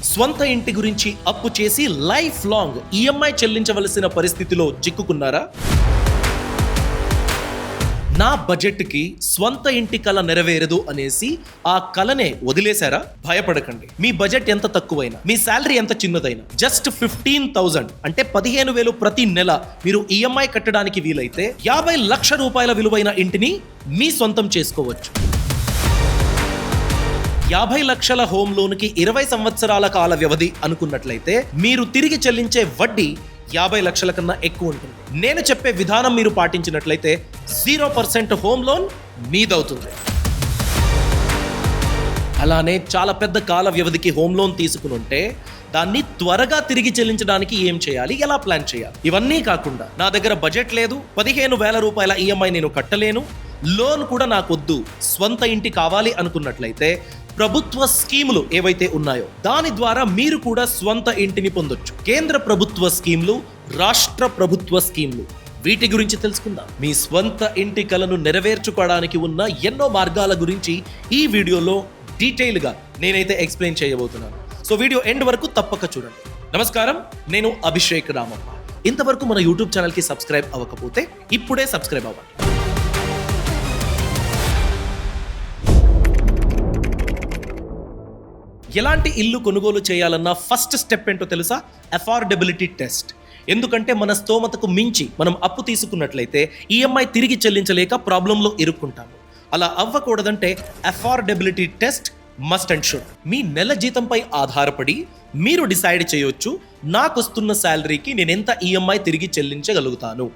స్వంత ఇంటి గురించి అప్పు చేసి లైఫ్ లాంగ్ ఈఎంఐ చెల్లించవలసిన పరిస్థితిలో చిక్కుకున్నారా? నా బడ్జెట్కి స్వంత ఇంటి కల నెరవేరదు అనేసి ఆ కలనే వదిలేశారా? భయపడకండి. మీ బడ్జెట్ ఎంత తక్కువైనా, మీ శాలరీ ఎంత చిన్నదైనా, జస్ట్ 15,000 అంటే 15,000 ప్రతి నెల మీరు ఈఎంఐ కట్టడానికి వీలైతే 50 లక్షల రూపాయల విలువైన ఇంటిని మీ సొంతం చేసుకోవచ్చు. 50 లక్షల హోమ్ లోన్కి 20 సంవత్సరాల కాల వ్యవధి అనుకున్నట్లయితే మీరు తిరిగి చెల్లించే వడ్డీ 50 లక్షల కన్నా ఎక్కువ ఉంటుంది. నేను చెప్పే విధానం మీరు పాటించినట్లయితే 0% హోమ్ లోన్ మీదవుతుంది. అలానే చాలా పెద్ద కాల వ్యవధికి హోమ్ లోన్ తీసుకుని ఉంటే దాన్ని త్వరగా తిరిగి చెల్లించడానికి ఏం చేయాలి, ఎలా ప్లాన్ చేయాలి, ఇవన్నీ కాకుండా నా దగ్గర బడ్జెట్ లేదు, 15,000 రూపాయల ఈఎంఐ నేను కట్టలేను, లోన్ కూడా నాకొద్దు, స్వంత ఇంటి కావాలి అనుకున్నట్లయితే ప్రభుత్వ స్కీములు ఏవైతే ఉన్నాయో దాని ద్వారా మీరు కూడా స్వంత ఇంటిని పొందొచ్చు. కేంద్ర ప్రభుత్వ స్కీములు, రాష్ట్ర ప్రభుత్వ స్కీములు, వీటి గురించి తెలుసుకుందాం. మీ స్వంత ఇంటి కలను నెరవేర్చుకోవడానికి ఉన్న ఎన్నో మార్గాల గురించి ఈ వీడియోలో డీటెయిల్గా నేనైతే ఎక్స్ప్లెయిన్ చేయబోతున్నాను. సో వీడియో ఎండ్ వరకు తప్పక చూడండి. నమస్కారం, నేను అభిషేక్ రామప్ప. ఇంతవరకు మన యూట్యూబ్ ఛానల్కి సబ్స్క్రైబ్ అవ్వకపోతే ఇప్పుడే సబ్స్క్రైబ్ అవ్వండి. ఎలాంటి ఇల్లు కొనుగోలు చేయాలన్నా ఫస్ట్ స్టెప్ ఏంటో తెలుసా? Affordability test. ఎందుకంటే మన స్తోమతకు మించి మనం అప్పు తీసుకున్నట్లయితే ఈఎంఐ తిరిగి చెల్లించలేక ప్రాబ్లంలో ఇరుక్కుంటాము. అలా అవ్వకూడదంటే affordability test must and should. మీ నెల జీతంపై ఆధారపడి మీరు డిసైడ్ చేయొచ్చు, నాకు వస్తున్న శాలరీకి నేను ఎంత ఈఎంఐ తిరిగి చెల్లించగలుగుతాను,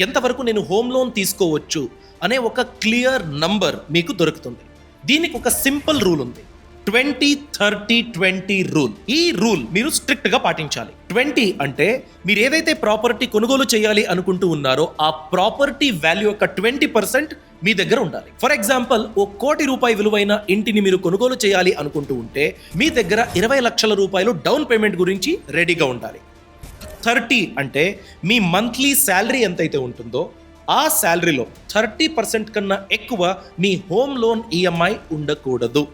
ఎంతవరకు నేను హోమ్ లోన్ తీసుకోవచ్చు అనే ఒక క్లియర్ నంబర్ మీకు దొరుకుతుంది. దీనికి ఒక సింపుల్ రూల్ ఉంది, 20-30-20 రూల్. ఈ రూల్ మీరు స్ట్రిక్ట్ గా పాటించాలి. 20 అంటే మీరు ఏదైతే ప్రాపర్టీ కొనుగోలు చేయాలి అనుకుంటూ ఉన్నారో ఆ ప్రాపర్టీ వాల్యూ యొక్క 20% మీ దగ్గర ఉండాలి. ఫర్ ఎగ్జాంపుల్, 1 కోటి రూపాయి విలువైన ఇంటిని మీరు కొనుగోలు చేయాలి అనుకుంటూ ఉంటే మీ దగ్గర 20 లక్షల రూపాయలు డౌన్ పేమెంట్ గురించి రెడీగా ఉండాలి. 30 అంటే మీ మంత్లీ శాలరీ ఎంతైతే ఉంటుందో ఆ శాలరీలో 30% కన్నా ఎక్కువ మీ హోమ్ లోన్ ఈఎంఐ ఉండకూడదు.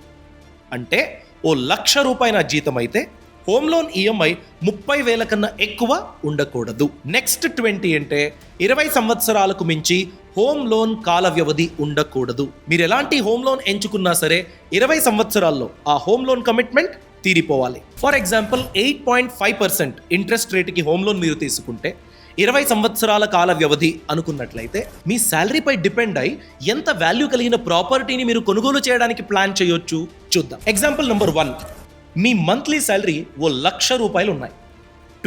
అంటే 1,00,000 రూపాయల జీతం అయితే హోమ్ లోన్ ఈఎంఐ 30,000 కన్నా ఎక్కువ ఉండకూడదు. నెక్స్ట్ 20 అంటే 20 సంవత్సరాలకు మించి హోమ్ లోన్ కాల వ్యవధి ఉండకూడదు. మీరు ఎలాంటి హోమ్ లోన్ ఎంచుకున్నా సరే 20 సంవత్సరాల్లో ఆ హోమ్ లోన్ కమిట్మెంట్ తీరిపోవాలి. ఫర్ ఎగ్జాంపుల్, 8.5% ఇంట్రెస్ట్ రేటుకి హోమ్ లోన్ మీరు తీసుకుంటే 20 సంవత్సరాల కాల వ్యవధి అనుకున్నట్లయితే మీ శాలరీపై డిపెండ్ అయి ఎంత వాల్యూ కలిగిన ప్రాపర్టీని మీరు కొనుగోలు చేయడానికి ప్లాన్ చేయొచ్చు చూద్దాం. ఎగ్జాంపుల్ నెంబర్ 1, మీ మంత్లీ శాలరీ 1,00,000 రూపాయలు ఉన్నాయి.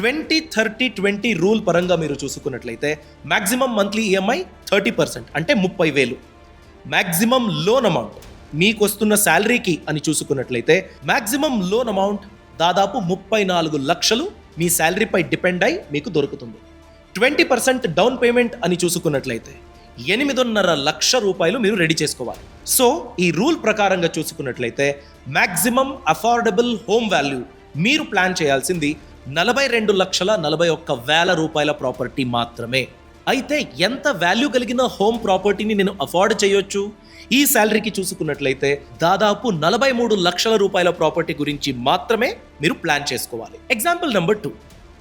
20-30-20 రూల్ పరంగా మీరు చూసుకున్నట్లయితే మాక్సిమం మంత్లీ ఈఎంఐ 30% అంటే 30,000. మాక్సిమం లోన్ అమౌంట్ మీకు వస్తున్న శాలరీకి అని చూసుకున్నట్లయితే మాక్సిమం లోన్ అమౌంట్ దాదాపు 34 లక్షలు మీ శాలరీపై డిపెండ్ అయి మీకు దొరుకుతుంది. 20% డౌన్ పేమెంట్ అని చూసుకున్నట్లయితే 8.5 లక్షల రూపాయలు మీరు రెడీ చేసుకోవాలి. సో ఈ రూల్ ప్రకారంగా చూసుకున్నట్లయితే మాక్సిమం అఫోర్డబుల్ హోమ్ వాల్యూ మీరు ప్లాన్ చేయాల్సింది 42,41,000 రూపాయల ప్రాపర్టీ మాత్రమే. అయితే ఎంత వాల్యూ కలిగిన హోమ్ ప్రాపర్టీని నేను అఫోర్డ్ చేయొచ్చు? ఈ శాలరీకి చూసుకున్నట్లయితే దాదాపు 43 లక్షల రూపాయల ప్రాపర్టీ గురించి మాత్రమే మీరు ప్లాన్ చేసుకోవాలి. ఎగ్జాంపుల్ నెంబర్ 2,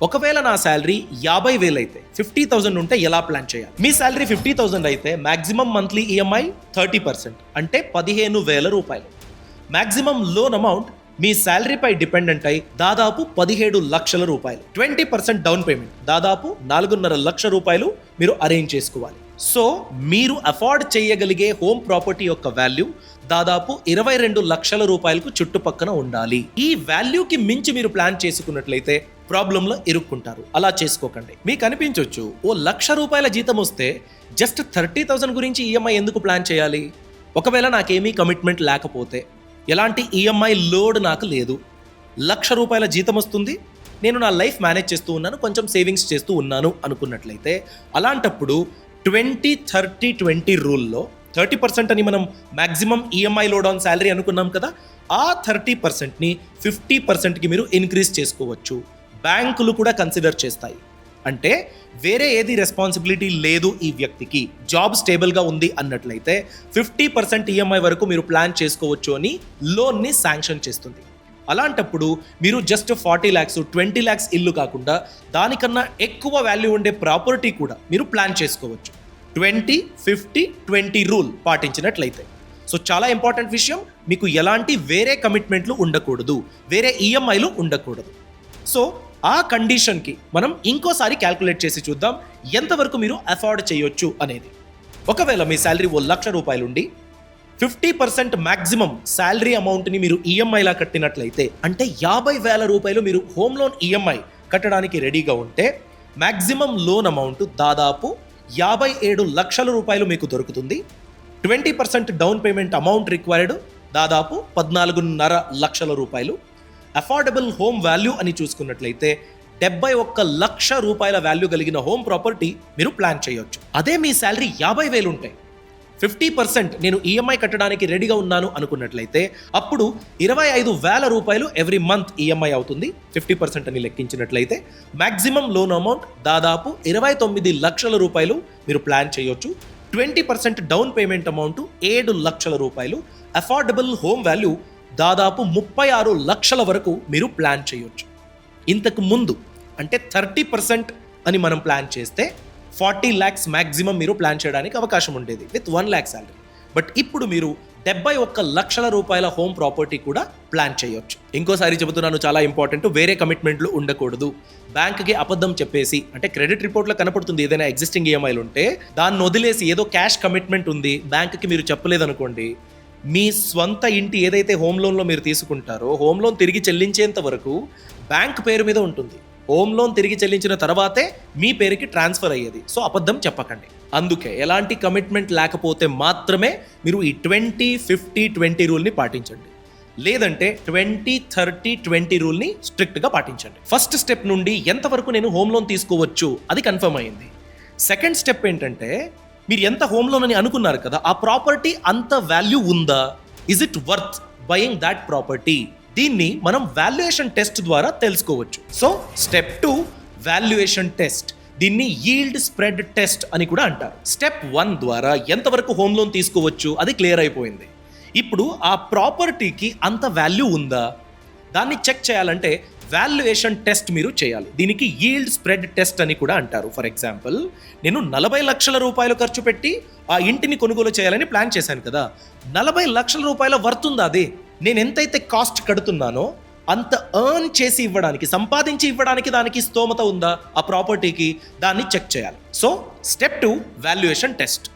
ఒకవేళ నా శాలరీ 50,000 అయితే 50,000 ఉంటే ఎలా ప్లాన్ చేయాలి? మీ శాలరీ 50,000 అయితే మాక్సిమం మంత్లీ ఈఎంఐ 30% అంటే 15,000 రూపాయలు. మాక్సిమం లోన్ అమౌంట్ మీ శాలరీపై డిపెండెంట్ అయి దాదాపు 17 లక్షల రూపాయలు. 20% డౌన్ పేమెంట్ దాదాపు 4.5 లక్షల రూపాయలు మీరు అరేంజ్ చేసుకోవాలి. సో మీరు అఫోర్డ్ చేయగలిగే హోమ్ ప్రాపర్టీ యొక్క వాల్యూ దాదాపు 22 లక్షల రూపాయలకు చుట్టుపక్కన ఉండాలి. ఈ వాల్యూకి మించి మీరు ప్లాన్ చేసుకున్నట్లయితే ప్రాబ్లంలో ఇరుక్కుంటారు. అలా చేసుకోకండి. మీకు అనిపించవచ్చు, 1,00,000 రూపాయల జీతం వస్తే జస్ట్ 30,000 గురించి ఈఎంఐ ఎందుకు ప్లాన్ చేయాలి? ఒకవేళ నాకేమీ కమిట్మెంట్ లేకపోతే, ఎలాంటి ఈఎంఐ లోడ్ నాకు లేదు, 1,00,000 రూపాయల జీతం వస్తుంది, నేను నా లైఫ్ మేనేజ్ చేస్తూ ఉన్నాను, కొంచెం సేవింగ్స్ చేస్తూ ఉన్నాను అనుకున్నట్లయితే అలాంటప్పుడు 20-30-20 రూల్లో 30% అని మనం maximum EMI load on salary అనుకున్నాం కదా, ఆ 30%ని 50%కి మీరు ఇంక్రీజ్ చేసుకోవచ్చు. బ్యాంకులు కూడా కన్సిడర్ చేస్తాయి. అంటే వేరే ఏది రెస్పాన్సిబిలిటీ లేదు, ఈ వ్యక్తికి జాబ్ స్టేబుల్గా ఉంది అన్నట్లయితే 50% ఈఎంఐ వరకు మీరు ప్లాన్ చేసుకోవచ్చు అని లోన్ని శాంక్షన్ చేస్తుంది. అలాంటప్పుడు మీరు జస్ట్ 40 lakhs 20 lakhs ఇల్లు కాకుండా దానికన్నా ఎక్కువ వాల్యూ ఉండే ప్రాపర్టీ కూడా మీరు ప్లాన్ చేసుకోవచ్చు 20-50-20 రూల్ పాటించినట్లయితే. సో చాలా ఇంపార్టెంట్ విషయం, మీకు ఎలాంటి వేరే కమిట్మెంట్లు ఉండకూడదు, వేరే ఈఎంఐలు ఉండకూడదు. సో ఆ కండిషన్కి మనం ఇంకోసారి క్యాల్కులేట్ చేసి చూద్దాం ఎంతవరకు మీరు అఫోర్డ్ చేయొచ్చు అనేది. ఒకవేళ మీ శాలరీ ₹1,00,000 ఉండి 50% మ్యాక్సిమం శాలరీ అమౌంట్ని మీరు ఈఎంఐలా కట్టినట్లయితే, అంటే ₹50,000 మీరు హోమ్ లోన్ ఈఎంఐ కట్టడానికి రెడీగా ఉంటే మ్యాక్సిమం లోన్ అమౌంట్ దాదాపు ₹57 లక్షల మీకు దొరుకుతుంది. 20% డౌన్ పేమెంట్ అమౌంట్ రిక్వైర్డ్ దాదాపు ₹14.5 లక్షల. అఫోర్డబుల్ హోమ్ వాల్యూ అని చూసుకున్నట్లయితే 71 లక్ష రూపాయల వాల్యూ కలిగిన హోమ్ ప్రాపర్టీ మీరు ప్లాన్ చేయొచ్చు. అదే మీ శాలరీ 50,000 ఉంటాయి, 50% నేను ఈఎంఐ కట్టడానికి రెడీగా ఉన్నాను అనుకున్నట్లయితే అప్పుడు ₹25,000 ఎవ్రీ మంత్ ఈఎంఐ అవుతుంది. 50% అని లెక్కించినట్లయితే మ్యాక్సిమం లోన్ అమౌంట్ దాదాపు ₹29 లక్షల మీరు ప్లాన్ చేయొచ్చు. 20% డౌన్ పేమెంట్ అమౌంట్ ₹7 లక్షల. అఫోర్డబుల్ హోమ్ వాల్యూ దాదాపు 36 లక్షల వరకు మీరు ప్లాన్ చేయొచ్చు. ఇంతకు ముందు అంటే 30% అని మనం ప్లాన్ చేస్తే 40 lakhs మ్యాక్సిమం మీరు ప్లాన్ చేయడానికి అవకాశం ఉండేది విత్ 1 lakh శాలరీ. బట్ ఇప్పుడు మీరు 71 లక్షల రూపాయల హోమ్ ప్రాపర్టీ కూడా ప్లాన్ చేయొచ్చు. ఇంకోసారి చెబుతున్నాను, చాలా ఇంపార్టెంట్, వేరే కమిట్మెంట్లు ఉండకూడదు. బ్యాంక్కి అబద్ధం చెప్పేసి, అంటే క్రెడిట్ రిపోర్ట్లో కనపడుతుంది ఏదైనా ఎగ్జిస్టింగ్ ఈఎంఐలు ఉంటే దాన్ని వదిలేసి ఏదో క్యాష్ కమిట్మెంట్ ఉంది బ్యాంక్కి మీరు చెప్పలేదనుకోండి, మీ స్వంత ఇంటి ఏదైతే హోమ్ లోన్లో మీరు తీసుకుంటారో హోమ్ లోన్ తిరిగి చెల్లించేంత వరకు బ్యాంక్ పేరు మీద ఉంటుంది. హోమ్ లోన్ తిరిగి చెల్లించిన తర్వాతే మీ పేరుకి ట్రాన్స్ఫర్ అయ్యేది. సో అబద్ధం చెప్పకండి. అందుకే ఎలాంటి కమిట్మెంట్ లేకపోతే మాత్రమే మీరు ఈ 20-50-20 రూల్ని పాటించండి. లేదంటే 20-30-20 రూల్ని స్ట్రిక్ట్గా పాటించండి. ఫస్ట్ స్టెప్ నుండి ఎంతవరకు నేను హోమ్ లోన్ తీసుకోవచ్చు అది కన్ఫర్మ్ అయింది. సెకండ్ స్టెప్ ఏంటంటే, మీరు ఎంత హోమ్ లోన్ అని అనుకున్నారు కదా, ఆ ప్రాపర్టీ అంత వాల్యూ ఉందా? Is it worth buying that property? దీన్ని మనం వాల్యుయేషన్ టెస్ట్ ద్వారా తెలుసుకోవచ్చు. సో స్టెప్ 2 వాల్యుయేషన్ టెస్ట్, దీన్ని యీల్డ్ స్ప్రెడ్ టెస్ట్ అని కూడా అంటారు. స్టెప్ 1 ద్వారా ఎంతవరకు హోమ్ లోన్ తీసుకోవచ్చు అది క్లియర్ అయిపోయింది. ఇప్పుడు ఆ ప్రాపర్టీకి అంత వాల్యూ ఉందా దాన్ని చెక్ చేయాలంటే వాల్యుయేషన్ టెస్ట్ మీరు చేయాలి. దీనికి యీల్డ్ స్ప్రెడ్ టెస్ట్ అని కూడా అంటారు. ఫర్ ఎగ్జాంపుల్, నేను ₹40 లక్షల ఖర్చు పెట్టి ఆ ఇంటిని కొనుగోలు చేయాలని ప్లాన్ చేశాను కదా, ₹40 లక్షల వర్త్ ఉందా? అది నేను ఎంతైతే కాస్ట్ కడుతున్నానో అంత ఎర్న్ చేసి ఇవ్వడానికి, సంపాదించి ఇవ్వడానికి దానికి స్తోమత ఉందా ఆ ప్రాపర్టీకి, దాన్ని చెక్ చేయాలి. So step 2 valuation test.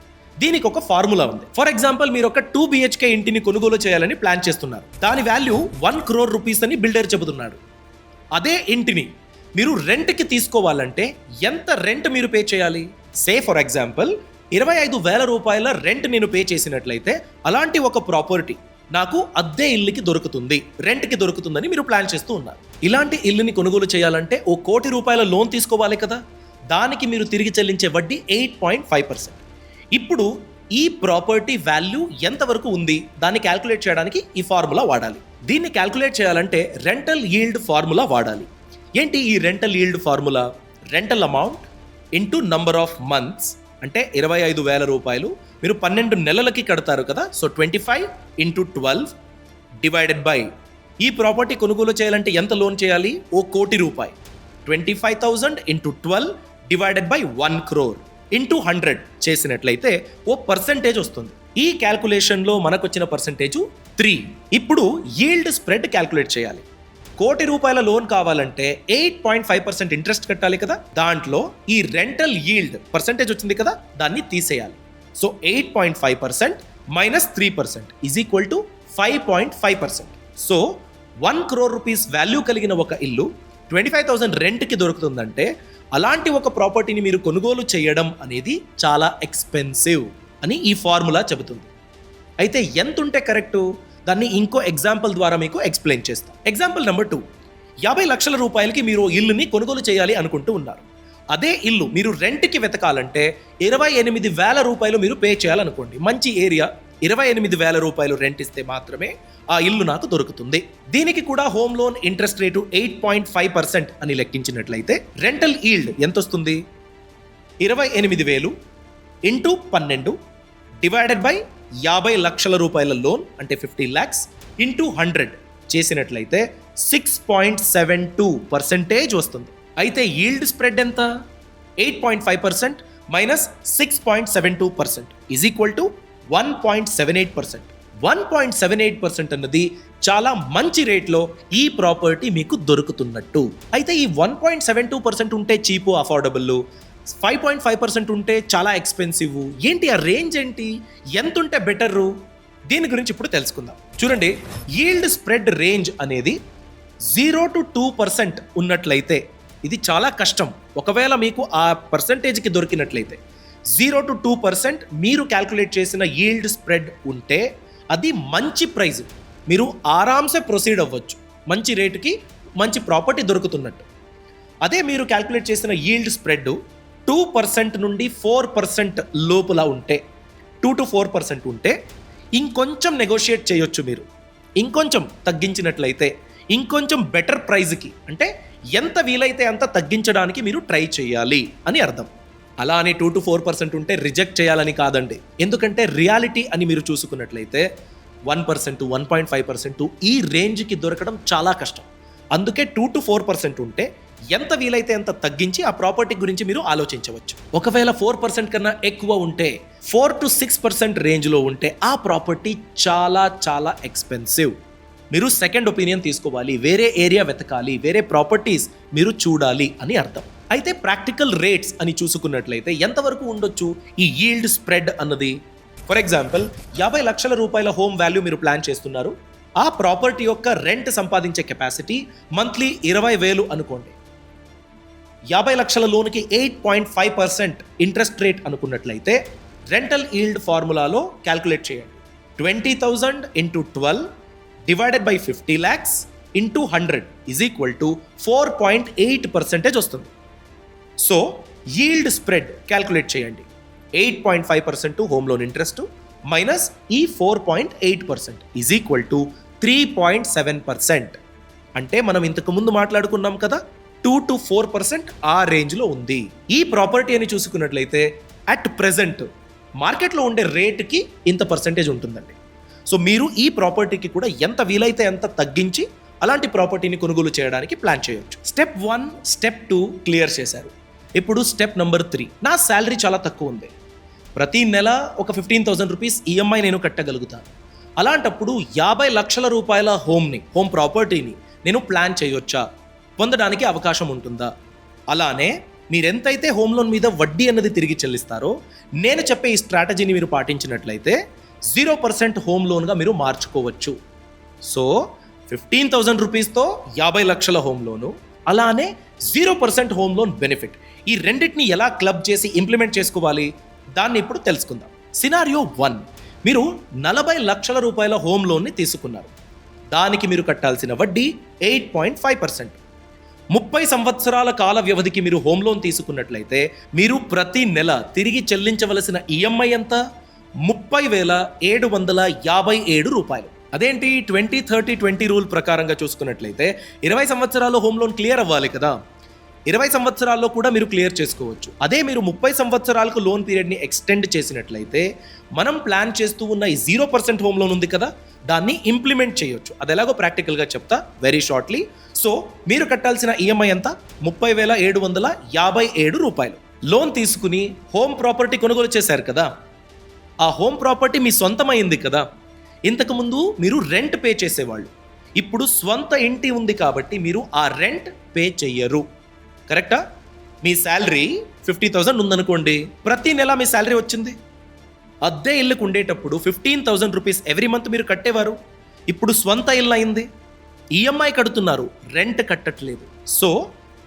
దీనికి ఒక ఫార్ములా ఉంది. ఫర్ ఎగ్జాంపుల్, మీరు ఒక 2 BHK ఇంటిని కొనుగోలు చేయాలని ప్లాన్ చేస్తున్నారు. దాని వాల్యూ ₹1 crore అని బిల్డర్ చెబుతున్నాడు. అదే ఇంటిని మీరు రెంట్కి తీసుకోవాలంటే ఎంత రెంట్ మీరు పే చేయాలి? సే ఫర్ ఎగ్జాంపుల్ ₹25,000 రెంట్ నేను పే చేసినట్లయితే అలాంటి ఒక ప్రాపర్టీ నాకు అద్దె ఇల్లుకి దొరుకుతుంది, రెంట్కి దొరుకుతుందని మీరు ప్లాన్ చేస్తూ ఉన్నారు. ఇలాంటి ఇల్లుని కొనుగోలు చేయాలంటే ₹1 కోటి లోన్ తీసుకోవాలి కదా, దానికి మీరు తిరిగి చెల్లించే వడ్డీ 8.5%. ఇప్పుడు ఈ ప్రాపర్టీ వాల్యూ ఎంతవరకు ఉంది దాన్ని క్యాల్కులేట్ చేయడానికి ఈ ఫార్ములా వాడాలి. దీన్ని క్యాల్కులేట్ చేయాలంటే రెంటల్ ఈల్డ్ ఫార్ములా వాడాలి. ఏంటి ఈ rental yield formula? Rental amount into number of months, అంటే ₹25,000 మీరు 12 నెలలకి కడతారు కదా, సో 25 × 12 డివైడెడ్ బై, ఈ ప్రాపర్టీ కొనుగోలు చేయాలంటే ఎంత లోన్ చేయాలి? ₹1 కోటి. 25,000 × 12 డివైడెడ్ బై 1 crore ఇంటూ 100 చేసినట్లయితే ఓ పర్సెంటేజ్ వస్తుంది. ఈ క్యాల్కులేషన్లో మనకు వచ్చిన పర్సెంటేజ్ 3. ఇప్పుడు ఈల్డ్ స్ప్రెడ్ క్యాల్కులేట్ చేయాలి. ₹1 కోటి లోన్ కావాలంటే 8.5% ఇంట్రెస్ట్ కట్టాలి కదా, దాంట్లో ఈ రెంటల్ ఈల్డ్ పర్సెంటేజ్ వచ్చింది కదా, దాన్ని తీసేయాలి. So 8.5% minus 3% is equal to 5.5%. So ₹1 crore value కలిగిన ఒక ఇల్లు 25,000 రెంట్కి దొరుకుతుందంటే అలాంటి ఒక ప్రాపర్టీని మీరు కొనుగోలు చేయడం అనేది చాలా ఎక్స్పెన్సివ్ అని ఈ ఫార్ములా చెబుతుంది. అయితే ఎంత ఉంటే కరెక్టు, దాన్ని ఇంకో ఎగ్జాంపుల్ ద్వారా మీకు ఎక్స్ప్లెయిన్ చేస్తాం. ఎగ్జాంపుల్ నెంబర్ 2, ₹50 లక్షల మీరు ఇల్లుని కొనుగోలు చేయాలి అనుకుంటూ ఉన్నారు. అదే ఇల్లు మీరు రెంట్కి వెతకాలంటే ₹28,000 మీరు పే చేయాలనుకోండి. మంచి ఏరియా, ₹28,000 రెంట్ ఇస్తే మాత్రమే ఆ ఇల్లు నాకు దొరుకుతుంది. దీనికి కూడా హోమ్ లోన్ ఇంట్రెస్ట్ రేటు 8.5% అని లెక్కించినట్లయితే రెంటల్ ఈల్డ్ ఎంత వస్తుంది? 28,000 ఇంటూ 12 డివైడెడ్ బై ₹50 లక్షల లోన్ అంటే 50 lakhs ఇంటూ 100 చేసినట్లయితే 6.72% వస్తుంది. అయితే ఈల్డ్ స్ప్రెడ్ ఎంత? 8.5% మైనస్ 6.72% ఈజ్ ఈక్వల్ టు 1.78%. 1.78% అన్నది చాలా మంచి రేట్లో ఈ ప్రాపర్టీ మీకు దొరుకుతున్నట్టు. అయితే ఈ 1.72% ఉంటే చీపు, అఫోర్డబుల్, 5.5% ఉంటే చాలా ఎక్స్పెన్సివ్. ఏంటి ఆ రేంజ్ ఏంటి? ఎంత ఉంటే బెటరు? దీని గురించి ఇప్పుడు తెలుసుకుందాం. చూడండి, ఈల్డ్ స్ప్రెడ్ రేంజ్ అనేది 0 to 2% ఉన్నట్లయితే ఇది చాలా కష్టం. ఒకవేళ మీకు ఆ పర్సంటేజ్కి దొరికినట్లయితే 0 to 2% మీరు క్యాల్కులేట్ చేసిన ఈల్డ్ స్ప్రెడ్ ఉంటే అది మంచి ప్రైజ్, మీరు ఆరామ్సే ప్రొసీడ్ అవ్వచ్చు, మంచి రేటుకి మంచి ప్రాపర్టీ దొరుకుతున్నట్టు. అదే మీరు క్యాల్కులేట్ చేసిన ఈల్డ్ స్ప్రెడ్ 2% నుండి 4% లోపల ఉంటే, 2 to 4% ఉంటే ఇంకొంచెం నెగోషియేట్ చేయొచ్చు. మీరు ఇంకొంచెం తగ్గించినట్లయితే ఇంకొంచెం బెటర్ ప్రైజ్కి, అంటే ఎంత వీలైతే అంత తగ్గించడానికి మీరు ట్రై చేయాలి అని అర్థం. అలా అని 2 to 4% ఉంటే రిజెక్ట్ చేయాలని కాదండి. ఎందుకంటే రియాలిటీ అని మీరు చూసుకున్నట్లయితే 1%, 1.5% ఈ రేంజ్కి దొరకడం చాలా కష్టం. అందుకే 2 to 4% ఉంటే ఎంత వీలైతే అంత తగ్గించి ఆ ప్రాపర్టీ గురించి మీరు ఆలోచించవచ్చు. ఒకవేళ 4% కన్నా ఎక్కువ ఉంటే, 4 to 6% రేంజ్లో ఉంటే ఆ ప్రాపర్టీ చాలా చాలా ఎక్స్పెన్సివ్. మీరు సెకండ్ ఒపీనియన్ తీసుకోవాలి, వేరే ఏరియా వెతకాలి, వేరే ప్రాపర్టీస్ మీరు చూడాలి అని అర్థం. అయితే ప్రాక్టికల్ రేట్స్ అని చూసుకున్నట్లయితే ఎంతవరకు ఉండొచ్చు ఈ ఈల్డ్ స్ప్రెడ్ అన్నది? ఫర్ ఎగ్జాంపుల్, 50 లక్షల రూపాయల హోమ్ వాల్యూ మీరు ప్లాన్ చేస్తున్నారు. ఆ ప్రాపర్టీ యొక్క రెంట్ సంపాదించే కెపాసిటీ మంత్లీ 20,000 అనుకోండి. 50 లక్షల లోన్కి 8.5% ఇంట్రెస్ట్ రేట్ అనుకున్నట్లయితే రెంటల్ ఈల్డ్ ఫార్ములాలో క్యాల్కులేట్ చేయండి. 20,000 into 12 divided by 50 lakhs into 100 is equal to 4.8% వస్తుంది. సో ఈల్డ్ స్ప్రెడ్ క్యాల్కులేట్ చేయండి. 8.5% హోమ్ లోన్ ఇంట్రెస్ట్ మైనస్ ఈ 4.8% ఈజ్ ఈక్వల్ టు 3.7%. అంటే మనం ఇంతకు ముందు మాట్లాడుకున్నాం కదా, 2 to 4% ఆ రేంజ్లో ఉంది. ఈ ప్రాపర్టీ అని చూసుకున్నట్లయితే అట్ ప్రెజెంట్ మార్కెట్లో ఉండే రేట్కి ఇంత పర్సెంటేజ్ ఉంటుందండి. సో మీరు ఈ ప్రాపర్టీకి కూడా ఎంత వీలైతే ఎంత తగ్గించి అలాంటి ప్రాపర్టీని కొనుగోలు చేయడానికి ప్లాన్ చేయొచ్చు. స్టెప్ 1, స్టెప్ 2 క్లియర్ చేశారు. ఇప్పుడు స్టెప్ నెంబర్ 3. నా శాలరీ చాలా తక్కువ ఉంది, ప్రతి నెల ఒక 15,000 రూపీస్ ఈఎంఐ నేను కట్టగలుగుతాను. అలాంటప్పుడు 50 లక్షల రూపాయల హోమ్ ప్రాపర్టీని నేను ప్లాన్ చేయొచ్చా? పొందడానికి అవకాశం ఉంటుందా? అలానే మీరెంతైతే హోమ్ లోన్ మీద వడ్డీ అన్నది తిరిగి చెల్లిస్తారో, నేను చెప్పే ఈ స్ట్రాటజీని మీరు పాటించినట్లయితే 0% హోమ్ లోన్గా మీరు మార్చుకోవచ్చు. సో 15,000 రూపీస్తో 50 లక్షల హోమ్ లోను, అలానే 0% హోమ్ లోన్ బెనిఫిట్, ఈ రెండింటిని ఎలా క్లబ్ చేసి ఇంప్లిమెంట్ చేసుకోవాలి దాన్ని ఇప్పుడు తెలుసుకుందాం. సినారియో 1, మీరు 40 లక్షల రూపాయల హోమ్ లోన్ని తీసుకున్నారు. దానికి మీరు కట్టాల్సిన వడ్డీ 8.5%. 30 సంవత్సరాల కాల వ్యవధికి మీరు హోమ్ లోన్ తీసుకున్నట్లయితే మీరు ప్రతి నెల తిరిగి చెల్లించవలసిన ఈఎంఐ ఎంత? 30,757 రూపాయలు. అదేంటి 20-30-20 రూల్ ప్రకారంగా చూసుకున్నట్లయితే 20 సంవత్సరాల్లో హోమ్ లోన్ క్లియర్ అవ్వాలి కదా. 20 సంవత్సరాల్లో కూడా మీరు క్లియర్ చేసుకోవచ్చు. అదే మీరు 30 సంవత్సరాలకు లోన్ పీరియడ్ని ఎక్స్టెండ్ చేసినట్లయితే మనం ప్లాన్ చేస్తూ ఉన్న ఈ 0% హోమ్ లోన్ ఉంది కదా, దాన్ని ఇంప్లిమెంట్ చేయొచ్చు. అది ఎలాగో ప్రాక్టికల్గా చెప్తా వెరీ షార్ట్లీ. సో మీరు కట్టాల్సిన ఈఎంఐ ఎంత? 30,757 రూపాయలు. లోన్ తీసుకుని హోమ్ ప్రాపర్టీ కొనుగోలు చేశారు కదా, ఆ హోమ్ ప్రాపర్టీ మీ సొంతమైంది కదా. ఇంతకుముందు మీరు రెంట్ పే చేసేవాళ్ళు, ఇప్పుడు స్వంత ఇంటి ఉంది కాబట్టి మీరు ఆ రెంట్ పే చెయ్యరు. కరెక్టా? మీ శాలరీ 50,000 ఉందనుకోండి, ప్రతి నెల మీ శాలరీ వచ్చింది. అద్దె ఇల్లుకు ఉండేటప్పుడు 15,000 రూపీస్ ఎవ్రీ మంత్ మీరు కట్టేవారు, ఇప్పుడు స్వంత ఇల్లు అయింది, ఈఎంఐ కడుతున్నారు, రెంట్ కట్టట్లేదు. సో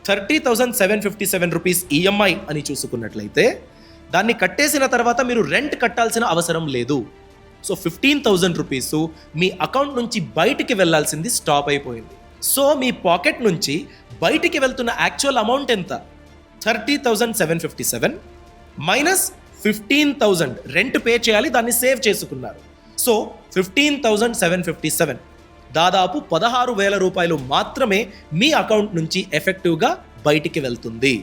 30,757 రూపీస్ ఈఎంఐ అని చూసుకున్నట్లయితే దాన్ని కట్టేసిన తర్వాత మీరు రెంట్ కట్టాల్సిన అవసరం లేదు. సో 15,000 రూపీస్ మీ అకౌంట్ నుంచి బయటికి వెళ్లాల్సింది స్టాప్ అయిపోయింది. సో మీ పాకెట్ నుంచి బయటికి వెళ్తున్న యాక్చువల్ అమౌంట్ ఎంత? 30,757 మైనస్ 15,000 రెంట్ పే చేయాలి, దాన్ని సేవ్ చేసుకున్నారు. సో 15,757, దాదాపు 16,000 రూపాయలు మాత్రమే మీ అకౌంట్ నుంచి ఎఫెక్టివ్గా బయటికి వెళ్తుంది.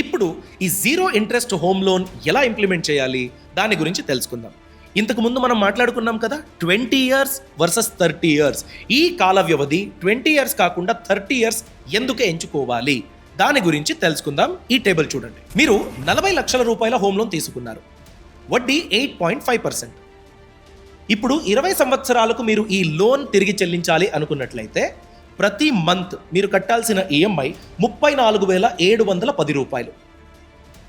ఇప్పుడు ఈ 0 ఇంట్రెస్ట్ హోమ్ లోన్ ఎలా ఇంప్లిమెంట్ చేయాలి దాని గురించి తెలుసుకుందాం. ఇంతకు ముందు మనం మాట్లాడుకున్నాం కదా 20 ఇయర్స్ వర్సెస్ 30 ఇయర్స్. ఈ కాల వ్యవధి 20 ఇయర్స్ కాకుండా 30 ఇయర్స్ ఎందుకు ఎంచుకోవాలి దాని గురించి తెలుసుకుందాం. ఈ టేబుల్ చూడండి. మీరు 40 లక్షల రూపాయల హోమ్ లోన్ తీసుకున్నారు, వడ్డీ 8.5%. ఇప్పుడు 20 సంవత్సరాలకు మీరు ఈ లోన్ తిరిగి చెల్లించాలి అనుకున్నట్లయితే ప్రతి మంత్ మీరు కట్టాల్సిన ఈఎంఐ 34,710 రూపాయలు.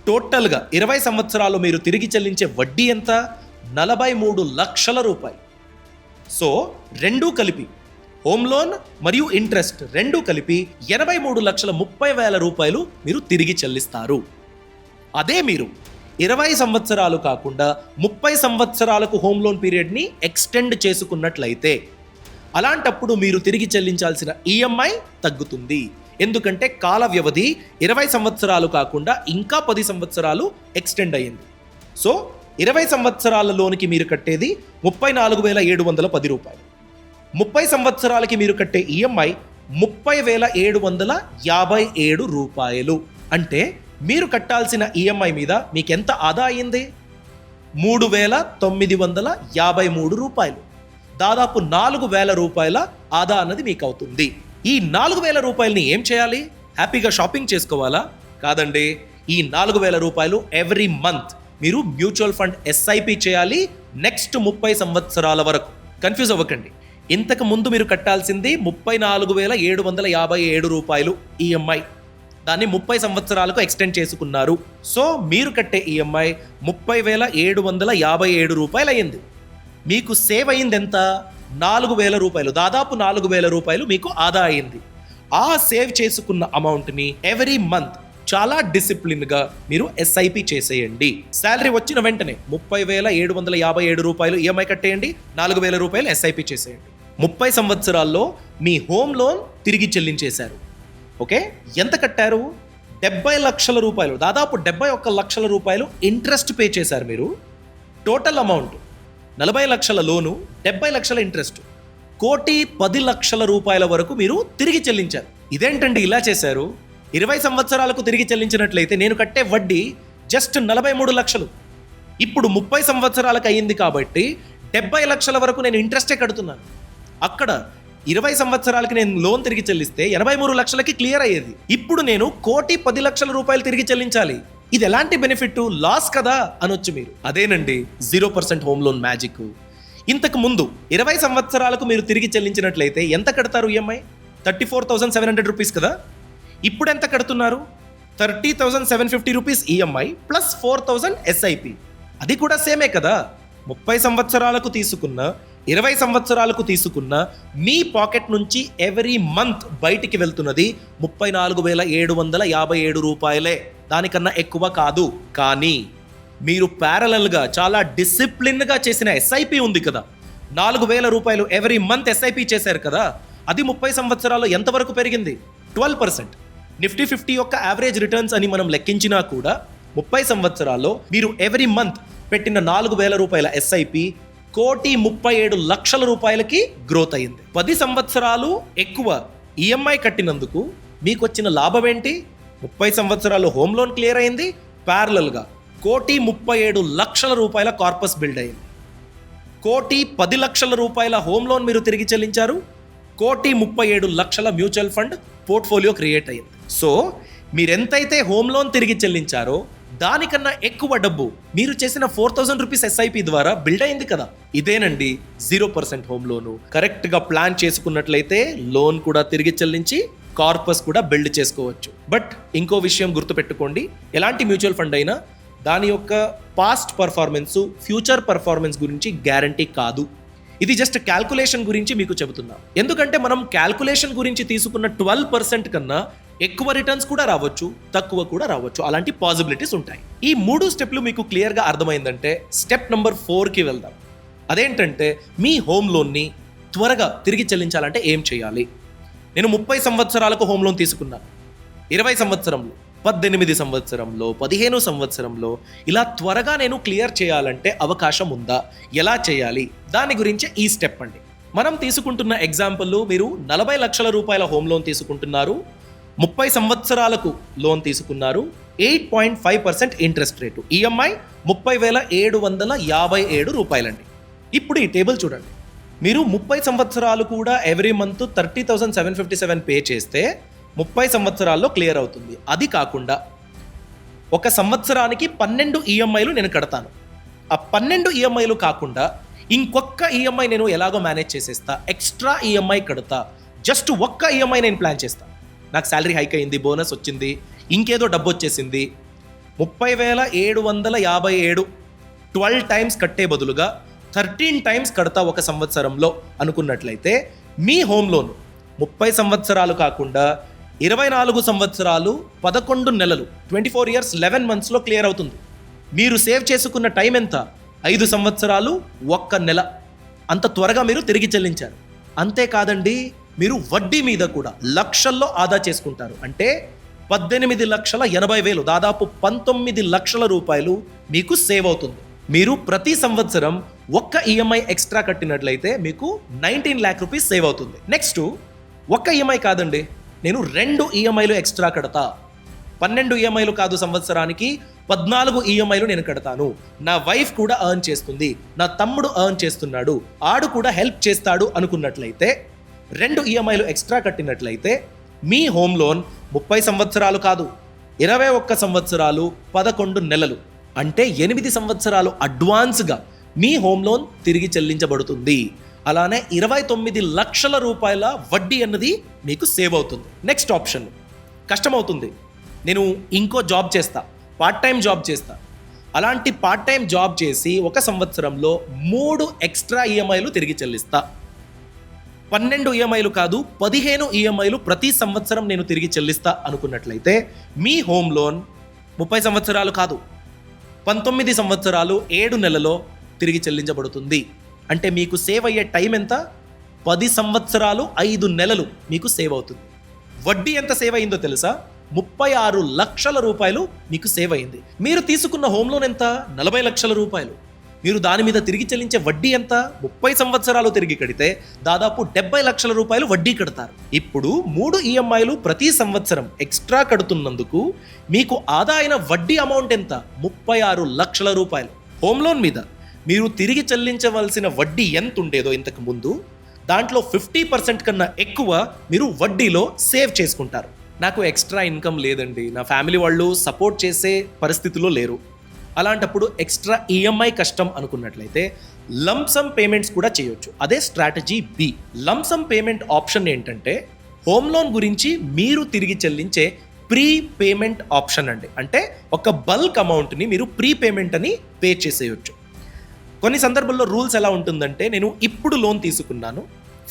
టోటల్గా 20 సంవత్సరాలు మీరు తిరిగి చెల్లించే వడ్డీ ఎంత? 43 లక్షల రూపాయలు. సో రెండూ కలిపి, హోమ్ లోన్ మరియు ఇంట్రెస్ట్ రెండూ కలిపి 83,30,000 రూపాయలు మీరు తిరిగి చెల్లిస్తారు. అదే మీరు 20 సంవత్సరాలు కాకుండా 30 సంవత్సరాలకు హోమ్ లోన్ పీరియడ్ని ఎక్స్టెండ్ చేసుకున్నట్లయితే అలాంటప్పుడు మీరు తిరిగి చెల్లించాల్సిన ఈఎంఐ తగ్గుతుంది. ఎందుకంటే కాల వ్యవధి 20 సంవత్సరాలు కాకుండా ఇంకా 10 సంవత్సరాలు ఎక్స్టెండ్ అయ్యింది. సో 20 సంవత్సరాల లోనికి మీరు కట్టేది 34,710 రూపాయలు. 30 సంవత్సరాలకి మీరు కట్టే ఈఎంఐ 30,757 రూపాయలు. అంటే మీరు కట్టాల్సిన ఈఎంఐ మీద మీకు ఎంత ఆదా అయింది? 3,953 రూపాయలు. దాదాపు 4,000 రూపాయల ఆదా అన్నది మీకు అవుతుంది. ఈ 4,000 రూపాయలని ఏం చేయాలి? హ్యాపీగా షాపింగ్ చేసుకోవాలా? కాదండి. ఈ 4,000 రూపాయలు ఎవ్రీ మంత్ మీరు మ్యూచువల్ ఫండ్ ఎస్ఐపి చేయాలి నెక్స్ట్ 30 సంవత్సరాల వరకు. కన్ఫ్యూజ్ అవ్వకండి. ఇంతకు ముందు మీరు కట్టాల్సింది 34,757 రూపాయలు ఈఎంఐ. దాన్ని 30 సంవత్సరాలకు ఎక్స్టెండ్ చేసుకున్నారు. సో మీరు కట్టే ఈఎంఐ 30,757 రూపాయలు అయ్యింది. మీకు సేవ్ అయింది ఎంత? 4,000 రూపాయలు. దాదాపు 4,000 రూపాయలు మీకు ఆదా అయింది. ఆ సేవ్ చేసుకున్న అమౌంట్ని ఎవ్రీ మంత్ చాలా డిసిప్లిన్గా మీరు ఎస్ఐపి చేసేయండి. శాలరీ వచ్చిన వెంటనే 30,757 రూపాయలు ఈఎంఐ కట్టేయండి, 4,000 రూపాయలు ఎస్ఐపి చేసేయండి. 30 సంవత్సరాల్లో మీ హోమ్ లోన్ తిరిగి చెల్లించేశారు. ఓకే, ఎంత కట్టారు? 70 లక్షల రూపాయలు. దాదాపు 71 లక్షల రూపాయలు ఇంట్రెస్ట్ పే చేశారు మీరు. టోటల్ అమౌంట్ 40 లక్షల లోను, 70 లక్షల ఇంట్రెస్ట్, 1,10 లక్షల రూపాయల వరకు మీరు తిరిగి చెల్లించారు. ఇదేంటండి ఇలా చేశారు? 20 సంవత్సరాలకు తిరిగి చెల్లించినట్లయితే నేను కట్టే వడ్డీ జస్ట్ 43 లక్షలు. ఇప్పుడు 30 సంవత్సరాలకు అయ్యింది కాబట్టి 70 లక్షల వరకు నేను ఇంట్రెస్టే కడుతున్నాను. అక్కడ 20 సంవత్సరాలకి నేను లోన్ తిరిగి చెల్లిస్తే 83 లక్షలకి క్లియర్ అయ్యేది. ఇప్పుడు నేను 1,10 లక్షల రూపాయలు తిరిగి చెల్లించాలి. ఇది ఎలాంటి బెనిఫిట్? లాస్ కదా అనొచ్చు మీరు. అదేనండి 0% హోమ్ లోన్ మ్యాజిక్. ఇంతకు ముందు 20 సంవత్సరాలకు మీరు తిరిగి చెల్లించినట్లయితే ఎంత కడతారు ఈఎంఐ? 34,700 రూపీస్ కదా. ఇప్పుడు ఎంత కడుతున్నారు? 30,750 రూపీస్ ఈఎంఐ ప్లస్ 4,000 ఎస్ఐపి. అది కూడా సేమే కదా. 30 సంవత్సరాలకు తీసుకున్న, 20 సంవత్సరాలకు తీసుకున్న మీ పాకెట్ నుంచి ఎవ్రీ మంత్ బయటికి వెళ్తున్నది 34,757 రూపాయలే. దానికన్నా ఎక్కువ కాదు. కానీ మీరు ప్యారలల్గా చాలా డిసిప్లిన్గా చేసిన ఎస్ఐపి ఉంది కదా, 4,000 రూపాయలు ఎవ్రీ మంత్ ఎస్ఐపి చేశారు కదా, అది 30 సంవత్సరాల్లో ఎంతవరకు పెరిగింది? 12%. నిఫ్టీ 50 యొక్క యావరేజ్ రిటర్న్స్ అని మనం లెక్కించినా కూడా 30 సంవత్సరాల్లో మీరు ఎవ్రీ మంత్ పెట్టిన 4,000 రూపాయల ఎస్ఐపి 1,37 లక్షల రూపాయలకి గ్రోత్ అయింది. 10 సంవత్సరాలు ఎక్కువ ఈఎంఐ కట్టినందుకు మీకు వచ్చిన లాభం ఏంటి? 30 సంవత్సరాలు హోమ్ లోన్ క్లియర్ అయింది, ప్యారలల్గా 1,37 లక్షల రూపాయల కార్పస్ బిల్డ్ అయింది. 1,10 లక్షల రూపాయల హోమ్ లోన్ మీరు తిరిగి చెల్లించారు, 1,37 లక్షల మ్యూచువల్ ఫండ్ పోర్ట్ఫోలియో క్రియేట్ అయింది. సో మీరెంతైతే హోమ్ లోన్ తిరిగి చెల్లించారో దానికన్నా ఎక్కువ డబ్బు మీరు చేసిన 4,000 రూపీస్ ఎస్ఐపి ద్వారా బిల్డ్ అయింది కదా. ఇదేనండి 0% హోమ్ లోను. కరెక్ట్గా ప్లాన్ చేసుకున్నట్లయితే లోన్ కూడా తిరిగి చెల్లించి కార్పస్ కూడా బిల్డ్ చేసుకోవచ్చు. బట్ ఇంకో విషయం గుర్తుపెట్టుకోండి, ఎలాంటి మ్యూచువల్ ఫండ్ అయినా దాని యొక్క పాస్ట్ పర్ఫార్మెన్స్, ఫ్యూచర్ పర్ఫార్మెన్స్ గురించి గ్యారంటీ కాదు. ఇది జస్ట్ క్యాల్కులేషన్ గురించి మీకు చెబుతున్నాం. ఎందుకంటే మనం క్యాల్కులేషన్ గురించి తీసుకున్న 12% కన్నా ఎక్కువ రిటర్న్స్ కూడా రావచ్చు, తక్కువ కూడా రావచ్చు. అలాంటి పాసిబిలిటీస్ ఉంటాయి. ఈ 3 స్టెప్లు మీకు క్లియర్గా అర్థమైందంటే స్టెప్ నెంబర్ 4కి వెళ్దాం. అదేంటంటే మీ హోమ్ లోన్ని త్వరగా తిరిగి చెల్లించాలంటే ఏం చేయాలి? నేను 30 సంవత్సరాలకు హోమ్ లోన్ తీసుకున్నాను. 20 సంవత్సరంలో, 18 సంవత్సరంలో, 15 సంవత్సరంలో ఇలా త్వరగా నేను క్లియర్ చేయాలంటే అవకాశం ఉందా? ఎలా చేయాలి? దాని గురించే ఈ స్టెప్ అండి. మనం తీసుకుంటున్న ఎగ్జాంపుల్, మీరు 40 లక్షల రూపాయల హోమ్ లోన్ తీసుకుంటున్నారు. 30 సంవత్సరాలకు లోన్ తీసుకున్నారు, 8.5% ఇంట్రెస్ట్ రేటు, ఈఎంఐ 30,757 రూపాయలండి. ఇప్పుడు ఈ టేబుల్ చూడండి. మీరు 30 సంవత్సరాలు కూడా ఎవ్రీ మంత్ 30,757 పే చేస్తే 30 సంవత్సరాల్లో క్లియర్ అవుతుంది. అది కాకుండా ఒక సంవత్సరానికి 12 ఈఎంఐలు నేను కడతాను. ఆ 12 ఈఎంఐలు కాకుండా ఇంకొక ఈఎంఐ నేను ఎలాగో మేనేజ్ చేసేస్తా, ఎక్స్ట్రా ఈఎంఐ కడతా, జస్ట్ ఒక్క ఈఎంఐ నేను ప్లాన్ చేస్తా. నాకు శాలరీ హైక్ అయింది, బోనస్ వచ్చింది, ఇంకేదో డబ్బు వచ్చేసింది, 30,757 12 టైమ్స్ కట్టే బదులుగా 13 టైమ్స్ కడతా ఒక సంవత్సరంలో అనుకున్నట్లయితే మీ హోమ్ లోన్ 30 సంవత్సరాలు కాకుండా 24 సంవత్సరాలు 11 నెలలు 24 ఇయర్స్ 11 మంత్స్లో క్లియర్ అవుతుంది. మీరు సేవ్ చేసుకున్న టైం ఎంత? 5 సంవత్సరాలు 1 నెల. అంత త్వరగా మీరు తిరిగి చెల్లించారు. అంతేకాదండి, మీరు వడ్డీ మీద కూడా లక్షల్లో ఆదా చేసుకుంటారు. అంటే 18,80,000, దాదాపు 19 లక్షల రూపాయలు మీకు సేవ్ అవుతుంది. మీరు ప్రతి సంవత్సరం ఒక్క ఈఎంఐ ఎక్స్ట్రా కట్టినట్లయితే మీకు 19 lakh రూపీస్ సేవ్ అవుతుంది. నెక్స్ట్, ఒక్క ఈఎంఐ కాదండి, నేను 2 ఈఎంఐలు ఎక్స్ట్రా కడతా. 12 ఈఎంఐలు కాదు, సంవత్సరానికి 14 ఈఎంఐలు నేను కడతాను. నా వైఫ్ కూడా ఎర్న్ చేస్తుంది, నా తమ్ముడు ఎర్న్ చేస్తున్నాడు, ఆడు కూడా హెల్ప్ చేస్తాడు అనుకున్నట్లయితే 2 ఈఎంఐలు ఎక్స్ట్రా కట్టినట్లయితే మీ హోమ్ లోన్ 30 సంవత్సరాలు కాదు, 21 సంవత్సరాలు 11 నెలలు, అంటే 8 సంవత్సరాలు అడ్వాన్స్గా మీ హోమ్ లోన్ తిరిగి చెల్లించబడుతుంది. అలానే 29 లక్షల రూపాయల వడ్డీ అన్నది మీకు సేవ్ అవుతుంది. నెక్స్ట్ ఆప్షన్, కష్టమవుతుంది, నేను ఇంకో జాబ్ చేస్తా, పార్ట్ టైం జాబ్ చేస్తా. అలాంటి పార్ట్ టైం జాబ్ చేసి ఒక సంవత్సరంలో 3 ఎక్స్ట్రా ఈఎంఐలు తిరిగి చెల్లిస్తా. 12 ఈఎంఐలు కాదు, 15 ఈఎంఐలు ప్రతి సంవత్సరం నేను తిరిగి చెల్లిస్తా అనుకున్నట్లయితే మీ హోమ్ లోన్ 30 సంవత్సరాలు కాదు, 19 సంవత్సరాలు 7 నెలలో తిరిగి చెల్లించబడుతుంది. అంటే మీకు సేవ్ అయ్యే టైం ఎంత? 10 సంవత్సరాలు 5 నెలలు మీకు సేవ్ అవుతుంది. వడ్డీ ఎంత సేవ్ అయిందో తెలుసా? 36 లక్షల రూపాయలు మీకు సేవ్ అయింది. మీరు తీసుకున్న హోమ్ లోన్ ఎంత? 40 లక్షల రూపాయలు. మీరు దాని మీద తిరిగి చెల్లించే వడ్డీ ఎంత? 30 సంవత్సరాలు తిరిగి కడితే దాదాపు 70 లక్షల రూపాయలు వడ్డీ కడతారు. ఇప్పుడు 3 ఈఎంఐలు ప్రతి సంవత్సరం ఎక్స్ట్రా కడుతున్నందుకు మీకు ఆదా అయిన వడ్డీ అమౌంట్ ఎంత? 36 లక్షల రూపాయలు. హోమ్ లోన్ మీద మీరు తిరిగి చెల్లించవలసిన వడ్డీ ఎంత ఉండేదో ఇంతకు ముందు, దాంట్లో 50% కన్నా ఎక్కువ మీరు వడ్డీలో సేవ్ చేసుకుంటారు. నాకు ఎక్స్ట్రా ఇన్కమ్ లేదండి, నా ఫ్యామిలీ వాళ్ళు సపోర్ట్ చేసే పరిస్థితిలో లేరు, అలాంటప్పుడు ఎక్స్ట్రా ఈఎంఐ కష్టం అనుకున్నట్లయితే లంసమ్ పేమెంట్స్ కూడా చేయొచ్చు. అదే strategy B. Lump sum payment option ఏంటంటే హోమ్ లోన్ గురించి మీరు తిరిగి చెల్లించే ప్రీ పేమెంట్ ఆప్షన్ అండి. అంటే ఒక బల్క్ అమౌంట్ని మీరు ప్రీ పేమెంట్ అని పే చేసేయచ్చు. కొన్ని సందర్భాల్లో రూల్స్ ఎలా ఉంటుందంటే, నేను ఇప్పుడు లోన్ తీసుకున్నాను,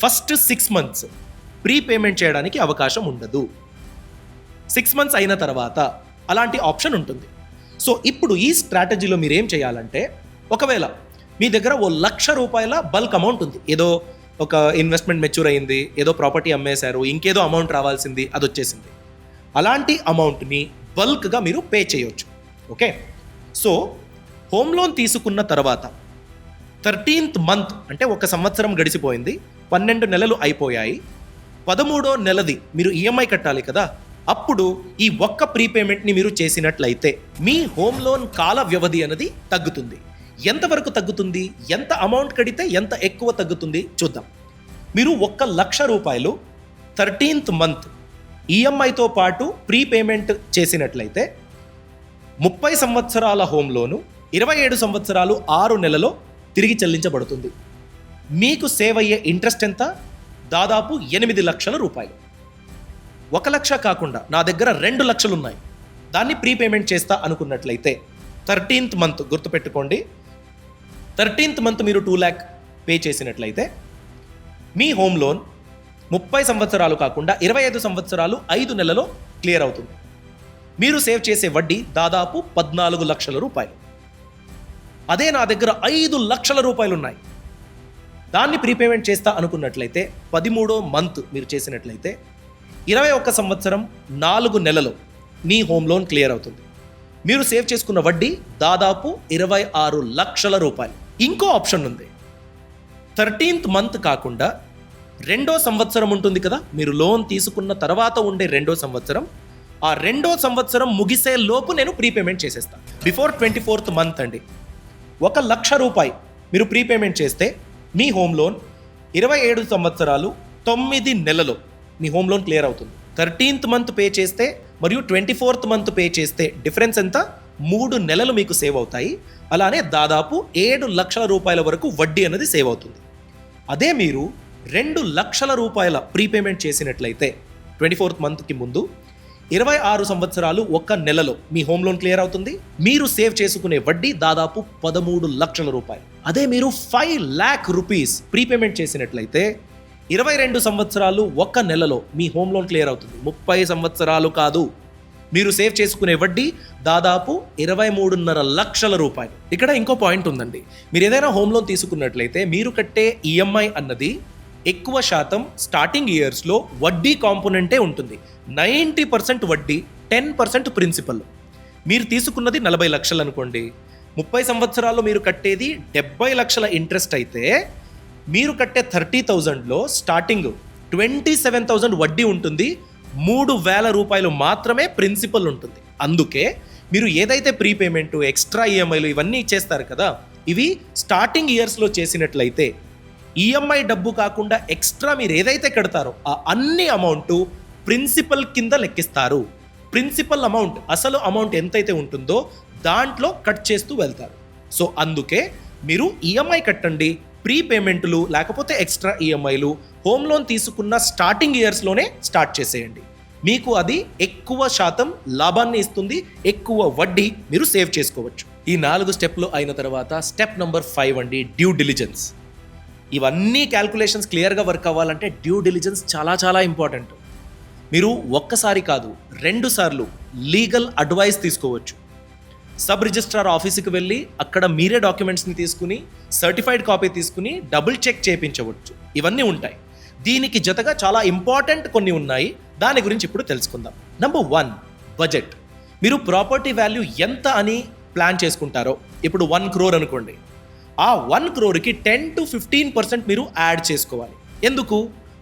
ఫస్ట్ 6 months ప్రీ పేమెంట్ చేయడానికి అవకాశం ఉండదు, 6 months అయిన తర్వాత అలాంటి ఆప్షన్ ఉంటుంది. సో ఇప్పుడు ఈ స్ట్రాటజీలో మీరు ఏం చేయాలంటే, ఒకవేళ మీ దగ్గర 1,00,000 రూపాయల బల్క్ అమౌంట్ ఉంది, ఏదో ఒక ఇన్వెస్ట్మెంట్ మెచ్యూర్ అయింది, ఏదో ప్రాపర్టీ అమ్మేశారు, ఇంకేదో అమౌంట్ రావాల్సింది అది వచ్చేసింది, అలాంటి అమౌంట్ని బల్క్గా మీరు పే చేయొచ్చు. ఓకే, సో హోమ్ లోన్ తీసుకున్న తర్వాత 13th month అంటే ఒక సంవత్సరం గడిచిపోయింది, 12 నెలలు అయిపోయాయి, 13వ నెలది మీరు ఈఎంఐ కట్టాలి కదా. అప్పుడు ఈ ఒక్క ప్రీపేమెంట్ని మీరు చేసినట్లయితే మీ హోమ్ లోన్ కాల వ్యవధి అనేది తగ్గుతుంది. ఎంతవరకు తగ్గుతుంది, ఎంత అమౌంట్ కడితే ఎంత ఎక్కువ తగ్గుతుంది చూద్దాం. మీరు 1,00,000 రూపాయలు 13th month ఈఎంఐతో పాటు ప్రీపేమెంట్ చేసినట్లయితే 30 సంవత్సరాల హోమ్ లోను 27 సంవత్సరాలు 6 నెలలో తిరిగి చెల్లించబడుతుంది. మీకు సేవ్ అయ్యే ఇంట్రెస్ట్ ఎంత? దాదాపు 8 లక్షల రూపాయలు. 1,00,000 కాకుండా నా దగ్గర 2 లక్షలు ఉన్నాయి, దాన్ని ప్రీపేమెంట్ చేస్తా అనుకున్నట్లయితే 13th month గుర్తుపెట్టుకోండి, 13th month మీరు 2 lakh పే చేసినట్లయితే మీ హోమ్ లోన్ 30 సంవత్సరాలు కాకుండా 25 సంవత్సరాలు 5 నెలలో క్లియర్ అవుతుంది. మీరు సేవ్ చేసే వడ్డీ దాదాపు 14 లక్షల రూపాయలు. అదే నా దగ్గర 5 లక్షల రూపాయలు ఉన్నాయి, దాన్ని ప్రీపేమెంట్ చేస్తా అనుకున్నట్లయితే 13వ month మీరు చేసినట్లయితే 21 సంవత్సరం 4 నెలలు మీ హోమ్ లోన్ క్లియర్ అవుతుంది. మీరు సేవ్ చేసుకున్న వడ్డీ దాదాపు 26 లక్షల రూపాయలు. ఇంకో ఆప్షన్ ఉంది, 13th month కాకుండా రెండో సంవత్సరం ఉంటుంది కదా, మీరు లోన్ తీసుకున్న తర్వాత ఉండే రెండో సంవత్సరం, ఆ రెండో సంవత్సరం ముగిసే లోపు నేను ప్రీపేమెంట్ చేసేస్తాను. బిఫోర్ 24th మంత్ అండి. 1,00,000 రూపాయలు మీరు ప్రీపేమెంట్ చేస్తే మీ హోమ్ లోన్ 27 సంవత్సరాలు 9 నెలలు మీ హోమ్ లోన్ క్లియర్ అవుతుంది. 13th మంత్ పే చేస్తే మరియు 24th మంత్ పే చేస్తే డిఫరెన్స్ ఎంత? 3 నెలలు మీకు సేవ్ అవుతాయి. అలానే దాదాపు 7 లక్షల రూపాయల వరకు వడ్డీ అనేది సేవ్ అవుతుంది. అదే మీరు 2 లక్షల రూపాయల ప్రీపేమెంట్ చేసినట్లయితే 24th మంత్కి ముందు 26 సంవత్సరాలు 1 నెలలో మీ హోమ్ లోన్ క్లియర్ అవుతుంది. మీరు సేవ్ చేసుకునే వడ్డీ దాదాపు 13 లక్షల రూపాయలు. అదే మీరు 5 lakh రూపీస్ ప్రీపేమెంట్ చేసినట్లయితే 22 సంవత్సరాలు 1 నెలలో మీ హోమ్ లోన్ క్లియర్ అవుతుంది. 30 సంవత్సరాలు కాదు, మీరు సేవ్ చేసుకునే వడ్డీ దాదాపు 23.5 లక్షల రూపాయలు. ఇక్కడ ఇంకో పాయింట్ ఉందండి. మీరు ఏదైనా హోమ్ లోన్ తీసుకున్నట్లయితే మీరు కట్టే ఈఎంఐ అన్నది ఎక్కువ శాతం స్టార్టింగ్ ఇయర్స్లో వడ్డీ కాంపోనెంటే ఉంటుంది. 90% వడ్డీ, 10% ప్రిన్సిపల్. మీరు తీసుకున్నది 40 లక్షలు అనుకోండి, 30 సంవత్సరాల్లో మీరు కట్టేది 70 లక్షల ఇంట్రెస్ట్ అయితే మీరు కట్టే 30,000లో స్టార్టింగ్ 27,000 వడ్డీ ఉంటుంది, 3,000 రూపాయలు మాత్రమే ప్రిన్సిపల్ ఉంటుంది. అందుకే మీరు ఏదైతే ప్రీపేమెంట్, ఎక్స్ట్రా ఈఎంఐలు ఇవన్నీ ఇచ్చేస్తారు కదా, ఇవి స్టార్టింగ్ ఇయర్స్లో చేసినట్లయితే ఈఎంఐ డబ్బు కాకుండా ఎక్స్ట్రా మీరు ఏదైతే కడతారో ఆ అన్ని అమౌంట్ ప్రిన్సిపల్ కింద లెక్కిస్తారు. ప్రిన్సిపల్ అమౌంట్, అసలు అమౌంట్ ఎంతైతే ఉంటుందో దాంట్లో కట్ చేస్తూ వెళ్తారు. సో అందుకే మీరు ఈఎంఐ కట్టండి, ప్రీపేమెంట్లు లేకపోతే ఎక్స్ట్రా ఈఎంఐలు హోమ్ లోన్ తీసుకున్న స్టార్టింగ్ ఇయర్స్లోనే స్టార్ట్ చేసేయండి. మీకు అది ఎక్కువ శాతం లాభాన్ని ఇస్తుంది, ఎక్కువ వడ్డీ మీరు సేవ్ చేసుకోవచ్చు. ఈ 4 స్టెప్లు అయిన తర్వాత స్టెప్ నెంబర్ 5 అండి, డ్యూ డిలిజెన్స్. ఇవన్నీ క్యాల్కులేషన్స్ క్లియర్గా వర్క్ అవ్వాలంటే డ్యూ డిలిజెన్స్ చాలా చాలా ఇంపార్టెంట్. మీరు ఒక్కసారి కాదు 2 సార్లు లీగల్ అడ్వైస్ తీసుకోవచ్చు. సబ్ రిజిస్ట్రార్ ఆఫీస్కి వెళ్ళి అక్కడ మీరే డాక్యుమెంట్స్ని తీసుకుని సర్టిఫైడ్ కాపీ తీసుకుని డబుల్ చెక్ చేయించవచ్చు. ఇవన్నీ ఉంటాయి. దీనికి జతగా చాలా ఇంపార్టెంట్ కొన్ని ఉన్నాయి, దాని గురించి ఇప్పుడు తెలుసుకుందాం. Number 1, budget. మీరు ప్రాపర్టీ వాల్యూ ఎంత అని ప్లాన్ చేసుకుంటారో, ఇప్పుడు 1 crore అనుకోండి, ఆ 1 crore-కి 10 to 15% మీరు యాడ్ చేసుకోవాలి. ఎందుకు?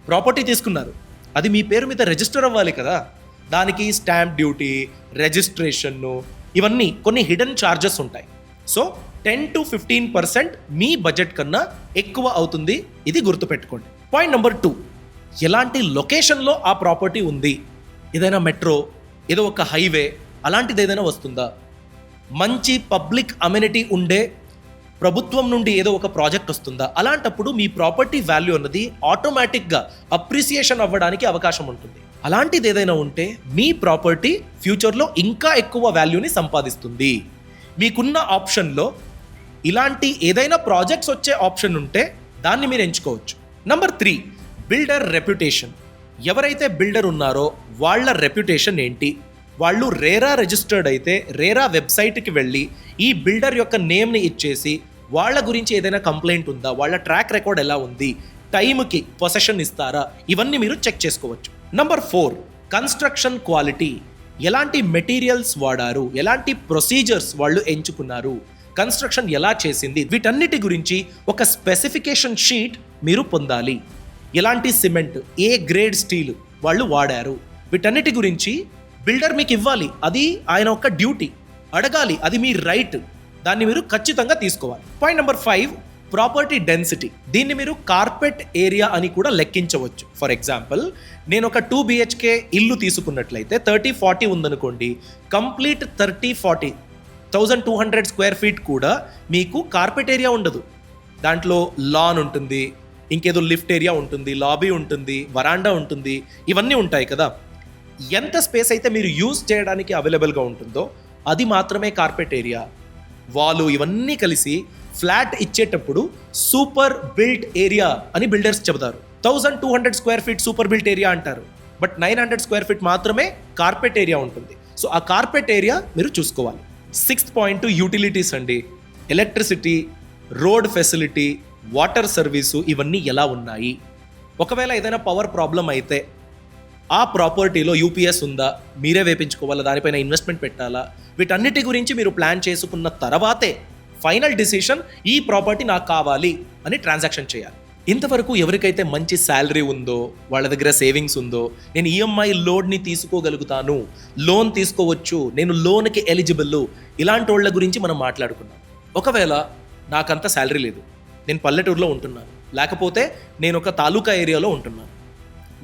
ప్రాపర్టీ తీసుకున్నారు, అది మీ పేరు మీద రిజిస్టర్ అవ్వాలి కదా, దానికి స్టాంప్ డ్యూటీ, రిజిస్ట్రేషన్, ఇవన్నీ కొన్ని హిడెన్ ఛార్జెస్ ఉంటాయి. సో 10 to 15% మీ బడ్జెట్ కన్నా ఎక్కువ అవుతుంది, ఇది గుర్తుపెట్టుకోండి. పాయింట్ నెంబర్ 2, ఎలాంటి లొకేషన్లో ఆ ప్రాపర్టీ ఉంది? ఏదైనా మెట్రో, ఏదో ఒక హైవే అలాంటిది ఏదైనా వస్తుందా? మంచి పబ్లిక్ అమ్యూనిటీ ఉండే ప్రభుత్వం నుండి ఏదో ఒక ప్రాజెక్ట్ వస్తుందా? అలాంటప్పుడు మీ ప్రాపర్టీ వాల్యూ అన్నది ఆటోమేటిక్గా అప్రిసియేషన్ అవ్వడానికి అవకాశం ఉంటుంది. అలాంటిది ఏదైనా ఉంటే మీ ప్రాపర్టీ ఫ్యూచర్లో ఇంకా ఎక్కువ వాల్యూని సంపాదిస్తుంది. మీకున్న ఆప్షన్లో ఇలాంటి ఏదైనా ప్రాజెక్ట్స్ వచ్చే ఆప్షన్ ఉంటే దాన్ని మీరు ఎంచుకోవచ్చు. Number 3, builder reputation. ఎవరైతే బిల్డర్ ఉన్నారో వాళ్ళ రెప్యుటేషన్ ఏంటి? వాళ్ళు రేరా రిజిస్టర్డ్ అయితే రేరా వెబ్సైట్కి వెళ్ళి ఈ బిల్డర్ యొక్క నేమ్ని ఇచ్చేసి వాళ్ళ గురించి ఏదైనా కంప్లైంట్ ఉందా, వాళ్ళ ట్రాక్ రికార్డ్ ఎలా ఉంది, టైంకి పొసెషన్ ఇస్తారా, ఇవన్నీ మీరు చెక్ చేసుకోవచ్చు. Number 4, construction quality. ఎలాంటి మెటీరియల్స్ వాడారు, ఎలాంటి ప్రొసీజర్స్ వాళ్ళు ఎంచుకున్నారు, కన్స్ట్రక్షన్ ఎలా చేసింది, వీటన్నిటి గురించి ఒక స్పెసిఫికేషన్ షీట్ మీరు పొందాలి. ఎలాంటి సిమెంట్, ఏ గ్రేడ్ స్టీల్ వాళ్ళు వాడారు, వీటన్నిటి గురించి బిల్డర్ మీకు ఇవ్వాలి. అది ఆయన ఒక డ్యూటీ, అడగాలి, అది మీ రైట్, దాన్ని మీరు ఖచ్చితంగా తీసుకోవాలి. Point number 5, property density. దీన్ని మీరు కార్పెట్ ఏరియా అని కూడా లెక్కించవచ్చు. ఫర్ ఎగ్జాంపుల్, నేను ఒక 2 BHK ఇల్లు తీసుకున్నట్లయితే 30-40 ఉందనుకోండి, కంప్లీట్ 30-40 1200 స్క్వేర్ ఫీట్ కూడా మీకు కార్పెట్ ఏరియా ఉండదు. దాంట్లో లాన్ ఉంటుంది, ఇంకేదో లిఫ్ట్ ఏరియా ఉంటుంది, లాబీ ఉంటుంది, వరాండా ఉంటుంది, ఇవన్నీ ఉంటాయి కదా. ఎంత స్పేస్ అయితే మీరు యూజ్ చేయడానికి అవైలబుల్గా ఉంటుందో అది మాత్రమే కార్పెట్ ఏరియా. వాలు ఇవన్నీ కలిసి ఫ్లాట్ ఇచ్చేటప్పుడు సూపర్ బిల్ట్ ఏరియా అని బిల్డర్స్ చెబుతారు. 1200 square feet super built area అంటారు, బట్ 900 స్క్వేర్ ఫీట్ మాత్రమే కార్పెట్ ఏరియా ఉంటుంది. సో ఆ కార్పెట్ ఏరియా మీరు చూసుకోవాలి. 6th పాయింట్, యూటిలిటీస్ అండి. Electricity, road facility, water service ఇవన్నీ ఎలా ఉన్నాయి. ఒకవేళ ఏదైనా పవర్ ప్రాబ్లం అయితే ఆ ప్రాపర్టీలో యూపీఎస్ ఉందా, మీరే వేపించుకోవాలా, దానిపైన ఇన్వెస్ట్మెంట్ పెట్టాలా, వీటన్నిటి గురించి మీరు ప్లాన్ చేసుకున్న తర్వాతే ఫైనల్ డిసిషన్ ఈ ప్రాపర్టీ నాకు కావాలి అని ట్రాన్సాక్షన్ చేయాలి. ఇంతవరకు ఎవరికైతే మంచి శాలరీ ఉందో, వాళ్ళ దగ్గర సేవింగ్స్ ఉందో, నేను ఈఎంఐ లోడ్ని తీసుకోగలుగుతాను, లోన్ తీసుకోవచ్చు, నేను లోన్కి ఎలిజిబుల్, ఇలాంటి వాళ్ళ గురించి మనం మాట్లాడుకున్నాం. ఒకవేళ నాకంత శాలరీ లేదు, నేను పల్లెటూరులో ఉంటున్నాను, లేకపోతే నేను ఒక తాలూకా ఏరియాలో ఉంటున్నాను,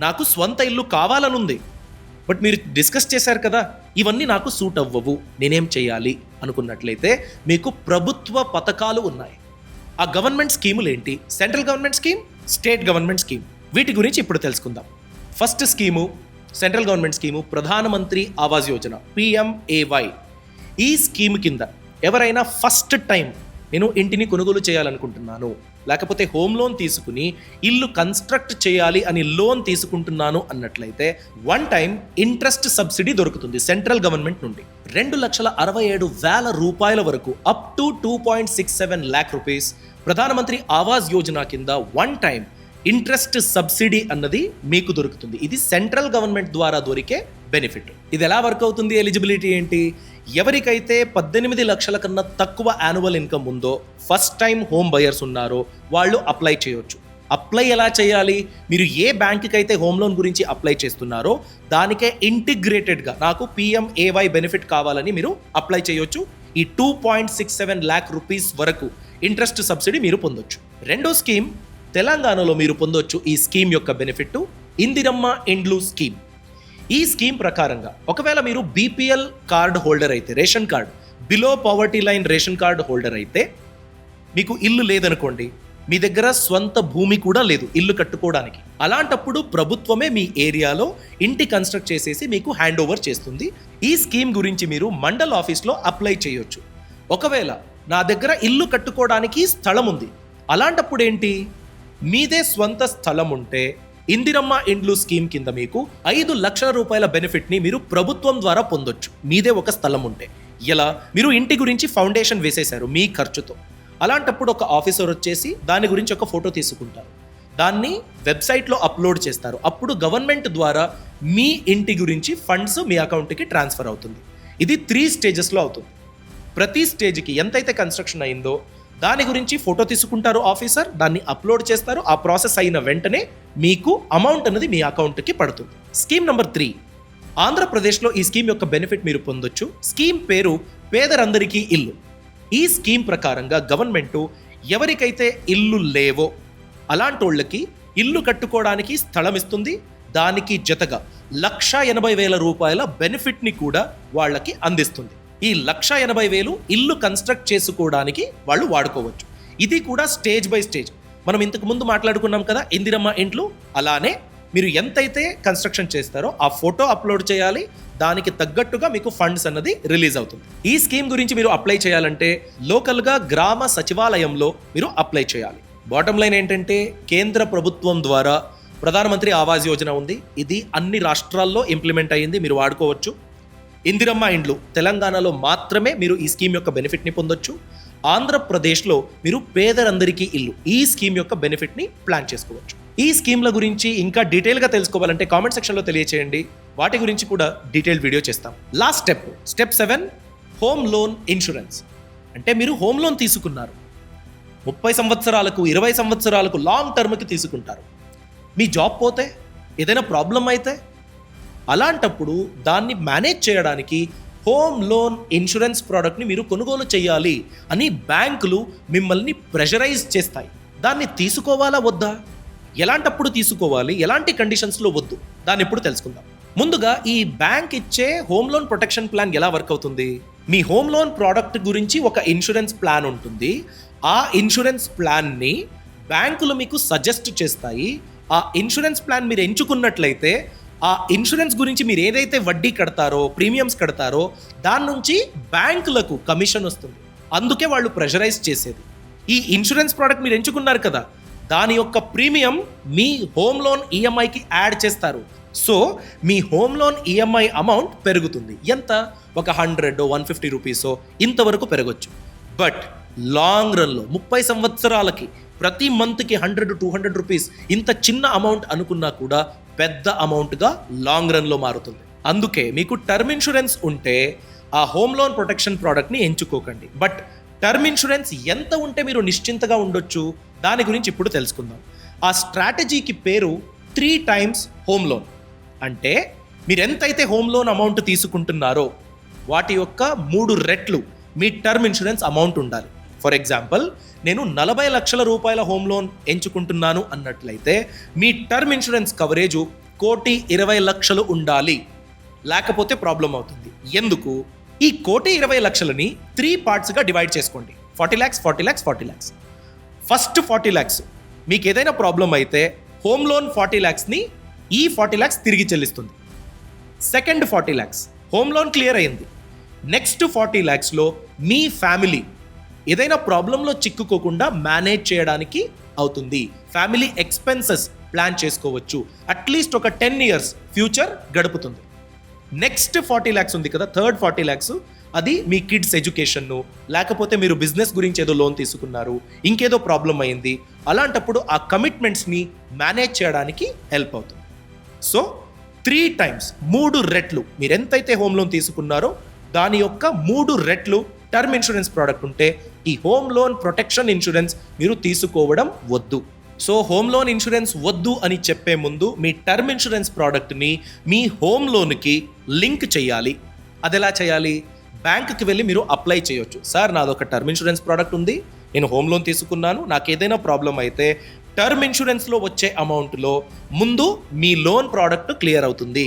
నాకు స్వంత ఇల్లు కావాలనుంది, బట్ మీరు డిస్కస్ చేశారు కదా, ఇవన్నీ నాకు సూట్ అవ్వవు, నేనేం చేయాలి అనుకున్నట్లయితే మీకు ప్రభుత్వ పథకాలు ఉన్నాయి. ఆ గవర్నమెంట్ స్కీములు ఏంటి? Central government scheme, state government scheme. వీటి గురించి ఇప్పుడు తెలుసుకుందాం. First scheme, central government scheme ప్రధానమంత్రి ఆవాస్ యోజన, PMAY. ఈ స్కీమ్ కింద ఎవరైనా ఫస్ట్ టైం నేను ఇంటిని కొనుగోలు చేయాలనుకుంటున్నాను, లేకపోతే హోమ్ లోన్ తీసుకుని ఇల్లు కన్స్ట్రక్ట్ చేయాలి అని లోన్ తీసుకుంటున్నాను అన్నట్లయితే 1 టైం ఇంట్రెస్ట్ సబ్సిడీ దొరుకుతుంది సెంట్రల్ గవర్నమెంట్ నుండి. 2,67,000 రూపాయల వరకు అప్ టు 2.67 lakh రూపీస్ ప్రధానమంత్రి ఆవాస్ యోజన కింద 1 టైం ఇంట్రెస్ట్ సబ్సిడీ అన్నది మీకు దొరుకుతుంది. ఇది సెంట్రల్ గవర్నమెంట్ ద్వారా దొరికే బెనిఫిట్. ఇది ఎలా వర్క్ అవుతుంది? ఎలిజిబిలిటీ ఏంటి? ఎవరికైతే 18 లక్షల కన్నా తక్కువ యాన్యువల్ ఇన్కమ్ ఉందో, ఫస్ట్ టైం హోమ్ బయర్స్ ఉన్నారో వాళ్ళు అప్లై చేయొచ్చు. అప్లై ఎలా చేయాలి? మీరు ఏ బ్యాంక్కి అయితే హోమ్ లోన్ గురించి అప్లై చేస్తున్నారో దానికే ఇంటిగ్రేటెడ్గా నాకు PMAY బెనిఫిట్ కావాలని మీరు అప్లై చేయొచ్చు. ఈ 2.67 lakh రూపీస్ వరకు ఇంట్రెస్ట్ సబ్సిడీ మీరు పొందొచ్చు. రెండో స్కీమ్ తెలంగాణలో మీరు పొందొచ్చు. ఈ స్కీమ్ యొక్క బెనిఫిట్ ఇందిరమ్మ ఇండ్లు స్కీమ్. ఈ స్కీమ్ ప్రకారంగా ఒకవేళ మీరు BPL కార్డ్ హోల్డర్ అయితే, ration card below poverty line ration card holder అయితే, మీకు ఇల్లు లేదనుకోండి, మీ దగ్గర స్వంత భూమి కూడా లేదు ఇల్లు కట్టుకోవడానికి, అలాంటప్పుడు ప్రభుత్వమే మీ ఏరియాలో ఇంటి కన్స్ట్రక్ట్ చేసేసి మీకు హ్యాండ్ ఓవర్ చేస్తుంది. ఈ స్కీమ్ గురించి మీరు మండల్ ఆఫీస్లో అప్లై చేయొచ్చు. ఒకవేళ నా దగ్గర ఇల్లు కట్టుకోవడానికి స్థలం ఉంది, అలాంటప్పుడు ఏంటి, మీదే స్వంత స్థలం ఉంటే ఇందిరమ్మ ఇండ్లు స్కీమ్ కింద మీకు 5 లక్షల రూపాయల బెనిఫిట్ని మీరు ప్రభుత్వం ద్వారా పొందొచ్చు, మీదే ఒక స్థలం ఉంటే. ఎలా? మీరు ఇంటి గురించి ఫౌండేషన్ వేసేశారు మీ ఖర్చుతో, అలాంటప్పుడు ఒక ఆఫీసర్ వచ్చేసి దాని గురించి ఒక ఫోటో తీసుకుంటారు, దాన్ని వెబ్సైట్లో అప్లోడ్ చేస్తారు. అప్పుడు గవర్నమెంట్ ద్వారా మీ ఇంటి గురించి ఫండ్స్ మీ అకౌంట్కి ట్రాన్స్ఫర్ అవుతుంది. ఇది 3 స్టేజెస్లో అవుతుంది. ప్రతి స్టేజ్కి ఎంతైతే కన్స్ట్రక్షన్ అయిందో దాని గురించి ఫోటో తీసుకుంటారు ఆఫీసర్, దాన్ని అప్లోడ్ చేస్తారు. ఆ ప్రాసెస్ అయిన వెంటనే మీకు అమౌంట్ అనేది మీ అకౌంట్కి పడుతుంది. స్కీమ్ నెంబర్ 3, ఆంధ్రప్రదేశ్లో ఈ స్కీమ్ యొక్క బెనిఫిట్ మీరు పొందొచ్చు. స్కీమ్ పేరు పేదరందరికీ ఇల్లు. ఈ స్కీమ్ ప్రకారంగా గవర్నమెంట్ ఎవరికైతే ఇల్లు లేవో అలాంటోళ్ళకి ఇల్లు కట్టుకోవడానికి స్థలం ఇస్తుంది. దానికి జతగా 1,80,000 రూపాయల బెనిఫిట్ని కూడా వాళ్ళకి అందిస్తుంది. ఈ 1,80,000 ఇల్లు కన్స్ట్రక్ట్ చేసుకోవడానికి వాళ్ళు వాడుకోవచ్చు. ఇది కూడా స్టేజ్ బై స్టేజ్. మనం ఇంతకు ముందు మాట్లాడుకున్నాం కదా ఇందిరమ్మ ఇండ్లు, అలానే మీరు ఎంతైతే కన్స్ట్రక్షన్ చేస్తారో ఆ ఫోటో అప్లోడ్ చేయాలి, దానికి తగ్గట్టుగా మీకు ఫండ్స్ అన్నది రిలీజ్ అవుతుంది. ఈ స్కీమ్ గురించి మీరు అప్లై చేయాలంటే లోకల్గా గ్రామ సచివాలయంలో మీరు అప్లై చేయాలి. బాటమ్ లైన్ ఏంటంటే కేంద్ర ప్రభుత్వం ద్వారా ప్రధానమంత్రి ఆవాస్ యోజన ఉంది. ఇది అన్ని రాష్ట్రాల్లో ఇంప్లిమెంట్ అయ్యింది, మీరు వాడుకోవచ్చు. ఇందిరమ్మ ఇండ్లు తెలంగాణలో మాత్రమే మీరు ఈ స్కీమ్ యొక్క బెనిఫిట్ని పొందొచ్చు. ఆంధ్రప్రదేశ్లో మీరు పేదరందరికీ ఇల్లు ఈ స్కీమ్ యొక్క బెనిఫిట్ని ప్లాన్ చేసుకోవచ్చు. ఈ స్కీమ్ల గురించి ఇంకా డీటెయిల్గా తెలుసుకోవాలంటే కామెంట్ సెక్షన్లో తెలియచేయండి, వాటి గురించి కూడా డీటెయిల్ వీడియో చేస్తాం. Last step 7, home loan insurance. అంటే మీరు హోమ్ లోన్ తీసుకున్నారు, 30 సంవత్సరాలకు 20 సంవత్సరాలకు లాంగ్ టర్మ్కి తీసుకుంటారు. మీ జాబ్ పోతే, ఏదైనా ప్రాబ్లం అయితే, అలాంటప్పుడు దాన్ని మేనేజ్ చేయడానికి హోమ్ లోన్ ఇన్సూరెన్స్ ప్రోడక్ట్ని మీరు కొనుగోలు చేయాలి అని బ్యాంకులు మిమ్మల్ని ప్రెషరైజ్ చేస్తాయి. దాన్ని తీసుకోవాలా వద్దా, ఎలాంటప్పుడు తీసుకోవాలి, ఎలాంటి కండిషన్స్లో వద్దు, దాన్ని ఇప్పుడు తెలుసుకుందాం. ముందుగా ఈ బ్యాంక్ ఇచ్చే హోమ్ లోన్ ప్రొటెక్షన్ ప్లాన్ ఎలా వర్క్ అవుతుంది? మీ హోమ్ లోన్ ప్రోడక్ట్ గురించి ఒక ఇన్సూరెన్స్ ప్లాన్ ఉంటుంది. ఆ ఇన్సూరెన్స్ ప్లాన్ని బ్యాంకులు మీకు సజెస్ట్ చేస్తాయి. ఆ ఇన్సూరెన్స్ ప్లాన్ మీరు ఎంచుకున్నట్లయితే ఆ ఇన్సూరెన్స్ గురించి మీరు ఏదైతే వడ్డీ కడతారో, ప్రీమియమ్స్ కడతారో, దాని నుంచి బ్యాంకులకు కమిషన్ వస్తుంది. అందుకే వాళ్ళు ప్రెషరైజ్ చేసేది. ఈ ఇన్సూరెన్స్ ప్రోడక్ట్ మీరు ఎంచుకున్నారు కదా, దాని యొక్క ప్రీమియం మీ హోమ్ లోన్ ఈఎంఐకి యాడ్ చేస్తారు. సో మీ హోమ్ లోన్ ఈఎంఐ అమౌంట్ పెరుగుతుంది. ఎంత? ఒక 100-150 రూపీసో ఇంతవరకు పెరగచ్చు. బట్ లాంగ్ రన్లో 30 సంవత్సరాలకి ప్రతి మంత్కి 100-200 రూపీస్ ఇంత చిన్న అమౌంట్ అనుకున్నా కూడా పెద్ద అమౌంట్గా లాంగ్ రన్లో మారుతుంది. అందుకే మీకు టర్మ్ ఇన్సూరెన్స్ ఉంటే ఆ హోమ్ లోన్ ప్రొటెక్షన్ ప్రోడక్ట్ని ఎంచుకోకండి. బట్ టర్మ్ ఇన్సూరెన్స్ ఎంత ఉంటే మీరు నిశ్చింతగా ఉండొచ్చు, దాని గురించి ఇప్పుడు తెలుసుకుందాం. ఆ స్ట్రాటజీకి పేరు 3 times హోమ్ లోన్. అంటే మీరు ఎంతైతే హోమ్ లోన్ అమౌంట్ తీసుకుంటున్నారో వాటి యొక్క 3 రెట్లు మీ టర్మ్ ఇన్సూరెన్స్ అమౌంట్ ఉండాలి. ఫర్ ఎగ్జాంపుల్, నేను 40 లక్షల రూపాయల హోమ్ లోన్ ఎంచుకుంటున్నాను అన్నట్లయితే మీ టర్మ్ ఇన్సూరెన్స్ కవరేజ్ 1,20,00,000 ఉండాలి. లేకపోతే ప్రాబ్లం అవుతుంది. ఎందుకు? ఈ 1,20,00,000ని 3 పార్ట్స్గా డివైడ్ చేసుకోండి. 40 lakhs, 40 lakhs, 40 lakhs. First 40 lakhs మీకు ఏదైనా ప్రాబ్లం అయితే హోమ్ లోన్ 40 lakhsని ఈ 40 lakhs తిరిగి చెల్లిస్తుంది. Second 40 lakhs home loan clear అయింది. నెక్స్ట్ 40 lakhsలో మీ ఫ్యామిలీ ఏదైనా ప్రాబ్లంలో చిక్కుకోకుండా మేనేజ్ చేయడానికి అవుతుంది. ఫ్యామిలీ ఎక్స్పెన్సెస్ ప్లాన్ చేసుకోవచ్చు. అట్లీస్ట్ ఒక 10 years ఫ్యూచర్ గడుపుతుంది. నెక్స్ట్ 40 lakhs ఉంది కదా, థర్డ్ 40 lakhs, అది మీ కిడ్స్ ఎడ్యుకేషన్ను, లేకపోతే మీరు బిజినెస్ గురించి ఏదో లోన్ తీసుకున్నారు, ఇంకేదో ప్రాబ్లం అయింది, అలాంటప్పుడు ఆ కమిట్మెంట్స్ని మేనేజ్ చేయడానికి హెల్ప్ అవుతుంది. సో 3 times 3 రెట్లు మీరు ఎంతైతే హోమ్ లోన్ తీసుకున్నారో దాని యొక్క 3 రెట్లు టర్మ్ ఇన్సూరెన్స్ ప్రోడక్ట్ ఉంటే ఈ హోమ్ లోన్ ప్రొటెక్షన్ ఇన్సూరెన్స్ మీరు తీసుకోవడం వద్దు. సో హోమ్ లోన్ ఇన్సూరెన్స్ వద్దు అని చెప్పే ముందు మీ టర్మ్ ఇన్సూరెన్స్ ప్రోడక్ట్ని మీ హోమ్ లోన్కి లింక్ చేయాలి. అది ఎలా చేయాలి? బ్యాంక్కి వెళ్ళి మీరు అప్లై చేయొచ్చు. సార్, నాదొక టర్మ్ ఇన్సూరెన్స్ ప్రోడక్ట్ ఉంది, నేను హోమ్ లోన్ తీసుకున్నాను, నాకు ఏదైనా ప్రాబ్లం అయితే టర్మ్ ఇన్సూరెన్స్లో వచ్చే అమౌంట్లో ముందు మీ లోన్ ప్రోడక్ట్ క్లియర్ అవుతుంది,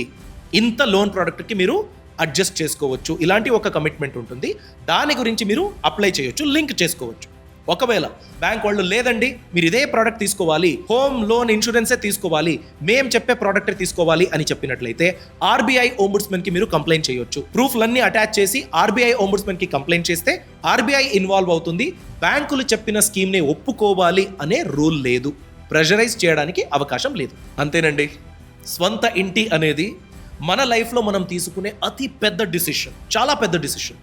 ఇంత లోన్ ప్రోడక్ట్కి మీరు అడ్జస్ట్ చేసుకోవచ్చు, ఇలాంటి ఒక కమిట్మెంట్ ఉంటుంది. దాని గురించి మీరు అప్లై చేయొచ్చు, లింక్ చేసుకోవచ్చు. ఒకవేళ బ్యాంక్ వాళ్ళు లేదండి మీరు ఇదే ప్రోడక్ట్ తీసుకోవాలి, హోమ్ లోన్ ఇన్సూరెన్సే తీసుకోవాలి, మేం చెప్పే ప్రోడక్టే తీసుకోవాలి అని చెప్పినట్లయితే ఆర్బీఐ ఓంబుడ్స్మెన్కి మీరు కంప్లైంట్ చేయొచ్చు. ప్రూఫ్లన్నీ అటాచ్ చేసి ఆర్బీఐ ఓంబుడ్స్మెన్కి కంప్లైంట్ చేస్తే ఆర్బీఐ ఇన్వాల్వ్ అవుతుంది. బ్యాంకులు చెప్పిన స్కీమ్ని ఒప్పుకోవాలి అనే రూల్ లేదు, ప్రెషరైజ్ చేయడానికి అవకాశం లేదు. అంతేనండి. స్వంత ఇంటి అనేది మన లైఫ్లో మనం తీసుకునే అతి పెద్ద డిసిషన్, చాలా పెద్ద డిసిషన్.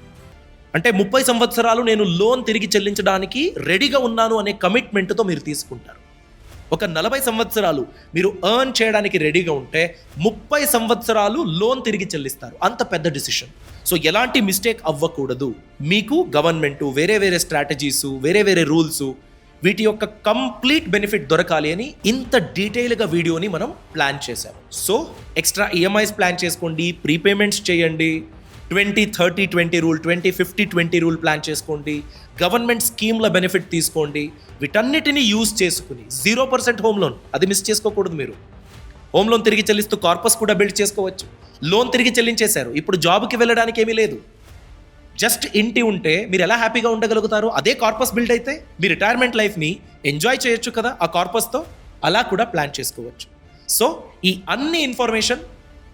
అంటే 30 సంవత్సరాలు నేను లోన్ తిరిగి చెల్లించడానికి రెడీగా ఉన్నాను అనే కమిట్మెంట్తో మీరు తీసుకుంటారు. ఒక 40 సంవత్సరాలు మీరు ఎర్న్ చేయడానికి రెడీగా ఉంటే 30 సంవత్సరాలు లోన్ తిరిగి చెల్లిస్తారు. అంత పెద్ద డిసిషన్. సో ఎలాంటి మిస్టేక్ అవ్వకూడదు. మీకు గవర్నమెంట్ వేరే వేరే స్ట్రాటజీస్, వేరే వేరే రూల్స్, వీటి యొక్క కంప్లీట్ బెనిఫిట్ దొరకాలి అని ఇంత డీటెయిల్గా వీడియోని మనం ప్లాన్ చేశాము. సో ఎక్స్ట్రా ఈఎంఐస్ ప్లాన్ చేసుకోండి, ప్రీపేమెంట్స్ చేయండి, 20-30-20 రూల్, 20-50-20 రూల్ ప్లాన్ చేసుకోండి, గవర్నమెంట్ స్కీమ్ల బెనిఫిట్ తీసుకోండి. వీటన్నిటిని యూజ్ చేసుకుని 0% హోమ్ లోన్ అది మిస్ చేసుకోకూడదు. మీరు హోమ్ లోన్ తిరిగి చెల్లిస్తూ కార్పస్ కూడా బిల్డ్ చేసుకోవచ్చు. లోన్ తిరిగి చెల్లించేశారు, ఇప్పుడు జాబ్కి వెళ్ళడానికి ఏమీ లేదు, జస్ట్ ఇంటి ఉంటే మీరు ఎలా హ్యాపీగా ఉండగలుగుతారు? అదే కార్పస్ బిల్డ్ అయితే మీ రిటైర్మెంట్ లైఫ్ని ఎంజాయ్ చేయొచ్చు కదా ఆ కార్పస్తో. అలా కూడా ప్లాన్ చేసుకోవచ్చు. సో ఈ అన్ని ఇన్ఫర్మేషన్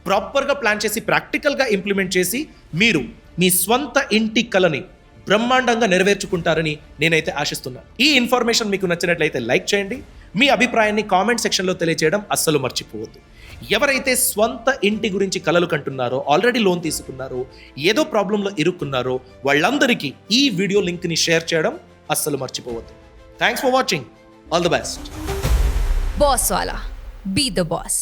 ప్రాపర్గా ప్లాన్ చేసి ప్రాక్టికల్గా ఇంప్లిమెంట్ చేసి మీరు మీ స్వంత ఇంటి కలని బ్రహ్మాండంగా నెరవేర్చుకుంటారని నేనైతే ఆశిస్తున్నాను. ఈ ఇన్ఫర్మేషన్ మీకు నచ్చినట్లయితే లైక్ చేయండి, మీ అభిప్రాయాన్ని కామెంట్ సెక్షన్లో తెలియజేయడం అస్సలు మర్చిపోవద్దు. ఎవరైతే స్వంత ఇంటి గురించి కలలు కంటున్నారో, ఆల్రెడీ లోన్ తీసుకున్నారో, ఏదో ప్రాబ్లంలో ఇరుక్కున్నారో వాళ్ళందరికీ ఈ వీడియో లింక్ని షేర్ చేయడం అస్సలు మర్చిపోవద్దు. Thanks for watching. All the best. Boss వాలా, బీ ద బాస్.